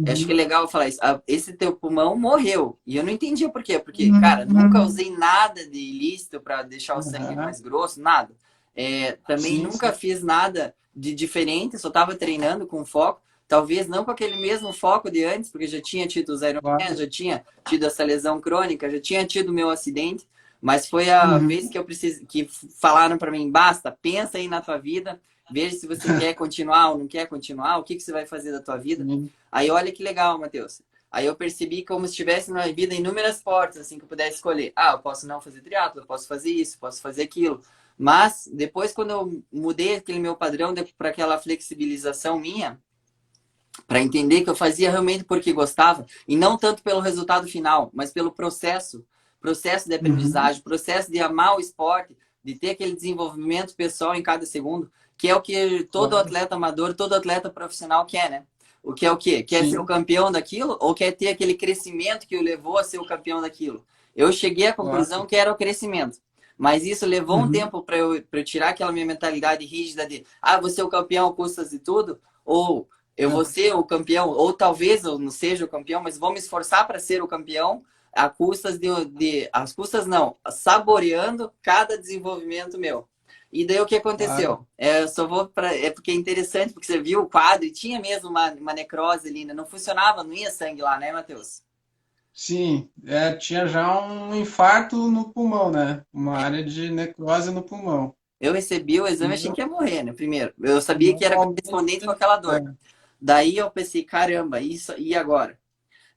Speaker 1: acho que é
Speaker 2: Uhum.
Speaker 1: legal falar isso. Esse teu pulmão morreu. E eu não entendia por quê. Porque, cara, nunca usei nada de ilícito para deixar o sangue
Speaker 2: Uhum.
Speaker 1: mais grosso, nada. Também
Speaker 2: Sim,
Speaker 1: nunca
Speaker 2: sim.
Speaker 1: fiz nada de diferente, só estava treinando com foco. Talvez não com aquele mesmo foco de antes, porque já tinha tido os Ironman,
Speaker 2: Claro.
Speaker 1: já tinha tido essa lesão crônica, já tinha tido meu acidente. Mas foi a vez
Speaker 2: Uhum.
Speaker 1: que eu preciso, que falaram para mim, basta, pensa aí na tua vida, veja se você quer continuar ou não quer continuar, o que você vai fazer da tua vida.
Speaker 2: Sim.
Speaker 1: Aí olha que legal, Matheus. Aí eu percebi como se tivesse na vida inúmeras portas, assim, que eu pudesse escolher. Ah, eu posso não fazer triatlo, eu posso fazer isso, posso fazer aquilo. Mas depois, quando eu mudei aquele meu padrão para aquela flexibilização minha, para entender que eu fazia realmente porque gostava, e não tanto pelo resultado final, mas pelo processo de
Speaker 2: Uhum.
Speaker 1: aprendizagem, processo de amar o esporte, de ter aquele desenvolvimento pessoal em cada segundo, que é o que todo
Speaker 2: Claro.
Speaker 1: atleta amador, todo atleta profissional quer, né? O que é o quê? Quer ser o
Speaker 2: Sim,
Speaker 1: campeão daquilo ou quer ter aquele crescimento que o levou a ser o campeão daquilo? Eu cheguei à conclusão
Speaker 2: claro.
Speaker 1: que era o crescimento. Mas isso levou um
Speaker 2: Uhum.
Speaker 1: tempo para eu tirar aquela minha mentalidade rígida de, ah, vou ser o campeão a custas de tudo, ou eu vou
Speaker 2: Uhum.
Speaker 1: ser o campeão, ou talvez eu não seja o campeão, mas vou me esforçar para ser o campeão a custas as custas não, saboreando cada desenvolvimento meu. E daí o que
Speaker 2: Claro.
Speaker 1: aconteceu? Eu só vou para. É porque é interessante, porque você viu o quadro e tinha mesmo uma necrose ali, né? Não funcionava, não ia sangue lá, né, Matheus?
Speaker 2: Sim, tinha já um infarto no pulmão, né? Uma área de necrose no pulmão.
Speaker 1: Eu recebi o
Speaker 2: E
Speaker 1: exame e achei que ia morrer, né? Primeiro, eu sabia que era
Speaker 2: normalmente,
Speaker 1: correspondente com aquela dor.
Speaker 2: é,
Speaker 1: Daí eu pensei, caramba, isso e agora?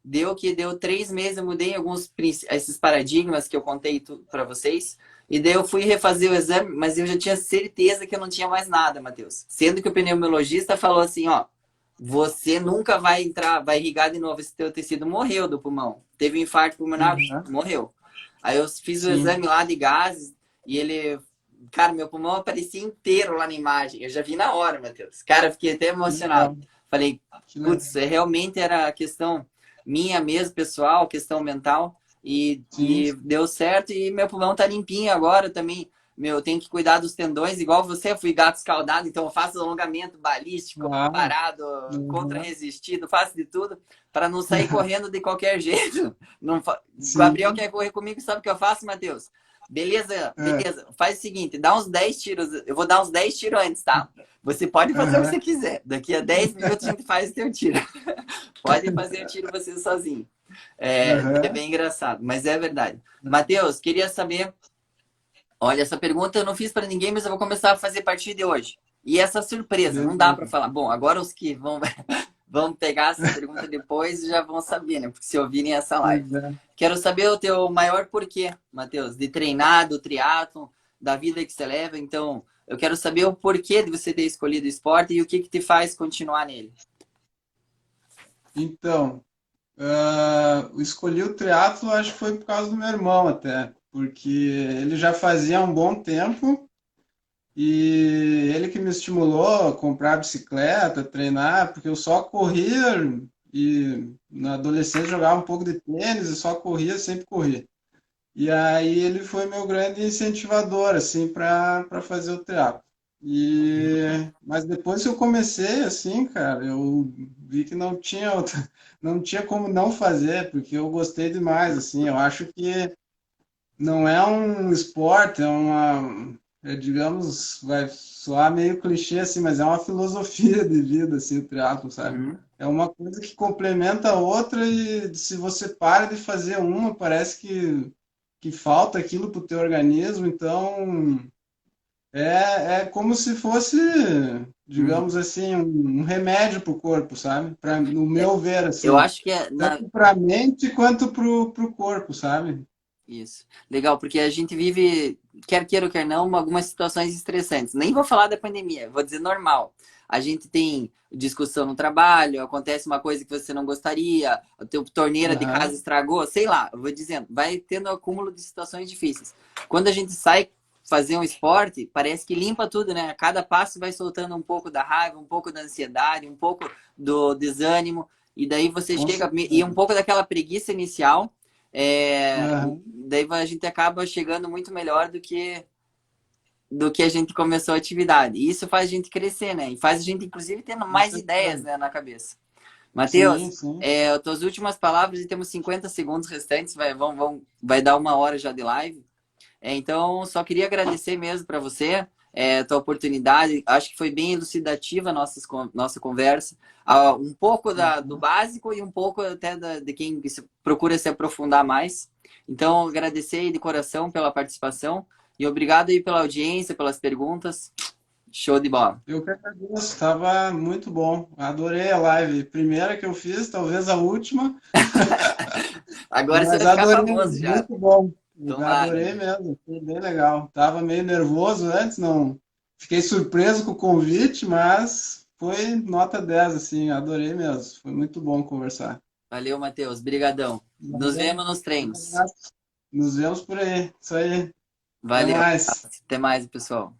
Speaker 1: Deu 3 meses, eu mudei alguns esses paradigmas que eu contei para vocês. E daí eu fui refazer o exame, mas eu já tinha certeza que eu não tinha mais nada, Matheus. Sendo que o pneumologista falou assim, ó, você nunca vai entrar, vai irrigar de novo esse teu tecido. Morreu do pulmão. Teve um infarto pulmonar,
Speaker 2: uhum,
Speaker 1: morreu. Aí eu fiz o
Speaker 2: sim.
Speaker 1: exame lá de gases e ele... Cara, meu pulmão aparecia inteiro lá na imagem. Eu já vi na hora, Matheus. Cara, eu fiquei até
Speaker 2: Que
Speaker 1: emocionado.
Speaker 2: legal,
Speaker 1: Falei,
Speaker 2: que
Speaker 1: putz,
Speaker 2: legal.
Speaker 1: realmente era a questão minha mesmo, pessoal, questão mental.
Speaker 2: Sim,
Speaker 1: E deu certo e meu pulmão tá limpinho agora também. Meu, eu tenho que cuidar dos tendões, igual você, eu fui gato escaldado, então eu faço alongamento balístico,
Speaker 2: claro.
Speaker 1: parado,
Speaker 2: Uhum.
Speaker 1: contra-resistido, faço de tudo para não sair correndo de qualquer jeito. Não fa... Gabriel
Speaker 2: Sim,
Speaker 1: quer correr comigo, sabe o que eu faço, Matheus? Beleza,
Speaker 2: é,
Speaker 1: beleza. Faz o seguinte, dá uns 10 tiros. Eu vou dar uns 10 tiros antes, tá? Você pode fazer o que
Speaker 2: aham,
Speaker 1: você quiser. Daqui a 10 minutos a gente faz o teu tiro. Pode fazer o tiro você sozinho. É
Speaker 2: aham.
Speaker 1: bem engraçado, mas é verdade. Matheus, queria saber. Olha, essa pergunta eu não fiz para ninguém, mas eu vou começar a fazer a partir de hoje. E essa surpresa, não dá para
Speaker 2: Beleza.
Speaker 1: falar. Bom, agora os que vão pegar essa pergunta depois já vão saber, né? Porque se ouvirem essa live.
Speaker 2: Pois é.
Speaker 1: Quero saber o teu maior porquê, Matheus, de treinar, do triatlon, da vida que você leva. Então, eu quero saber o porquê de você ter escolhido o esporte e o que que te faz continuar nele.
Speaker 2: Então, eu escolhi o triatlo, acho que foi por causa do meu irmão até, porque ele já fazia um bom tempo e ele que me estimulou a comprar bicicleta, treinar, porque eu só corria e na adolescência jogava um pouco de tênis e só corria, sempre corria. E aí ele foi meu grande incentivador assim para fazer o triatlo. Mas depois que eu comecei assim, cara, eu vi que não tinha não tinha como não fazer, porque eu gostei demais assim. Eu acho que não é um esporte, digamos, vai soar meio clichê assim, mas é uma filosofia de vida assim, o triatlo, sabe?
Speaker 1: Uhum.
Speaker 2: É uma coisa que complementa a outra e se você para de fazer uma, parece que falta aquilo para o teu organismo, então é como se fosse, digamos
Speaker 1: Uhum.
Speaker 2: assim, um remédio para o corpo, sabe? No
Speaker 1: É,
Speaker 2: meu ver,
Speaker 1: eu
Speaker 2: assim,
Speaker 1: acho que é
Speaker 2: tanto para a mente quanto para o corpo, sabe?
Speaker 1: isso. Legal, porque a gente vive, quer queira ou quer não, algumas situações estressantes. Nem vou falar da pandemia, vou dizer normal. A gente tem discussão no trabalho, acontece uma coisa que você não gostaria, a tua torneira de casa
Speaker 2: Aham,
Speaker 1: estragou, sei lá, eu vou dizendo, vai tendo um acúmulo de situações difíceis. Quando a gente sai fazer um esporte, parece que limpa tudo, né? A cada passo vai soltando um pouco da raiva, um pouco da ansiedade, um pouco do desânimo, e daí você
Speaker 2: com
Speaker 1: chega, e um
Speaker 2: certeza.
Speaker 1: pouco daquela preguiça inicial.
Speaker 2: Aham,
Speaker 1: Daí a gente acaba chegando muito melhor do que a gente começou a atividade. E isso faz a gente crescer, né? E faz a gente, inclusive, tendo
Speaker 2: com
Speaker 1: mais ideias,
Speaker 2: certeza.
Speaker 1: né, na cabeça.
Speaker 2: Sim,
Speaker 1: Matheus,
Speaker 2: sim.
Speaker 1: tuas últimas palavras e temos 50 segundos restantes, vai dar 1 hora já de live. Então, só queria agradecer mesmo para você, tua oportunidade. Acho que foi bem elucidativa a nossa conversa. Um pouco do
Speaker 2: Aham.
Speaker 1: básico e um pouco até de quem procura se aprofundar mais. Então, agradecer aí de coração pela participação e obrigado aí pela audiência, pelas perguntas. Show de bola.
Speaker 2: Eu que agradeço, estava muito bom. Adorei a live. Primeira que eu fiz, talvez a última,
Speaker 1: Agora você
Speaker 2: mas
Speaker 1: vai ficar
Speaker 2: adorei,
Speaker 1: famoso já.
Speaker 2: muito bom.
Speaker 1: Tomara.
Speaker 2: Adorei mesmo, foi bem legal. Tava meio nervoso antes, não. Fiquei surpreso com o convite, mas foi nota 10 assim, adorei mesmo. Foi muito bom conversar.
Speaker 1: Valeu, Matheus. Brigadão. Nos
Speaker 2: Valeu,
Speaker 1: vemos nos
Speaker 2: um
Speaker 1: treinos.
Speaker 2: abraço. Nos vemos por aí. Isso aí. Até
Speaker 1: Valeu.
Speaker 2: mais.
Speaker 1: Até mais, pessoal.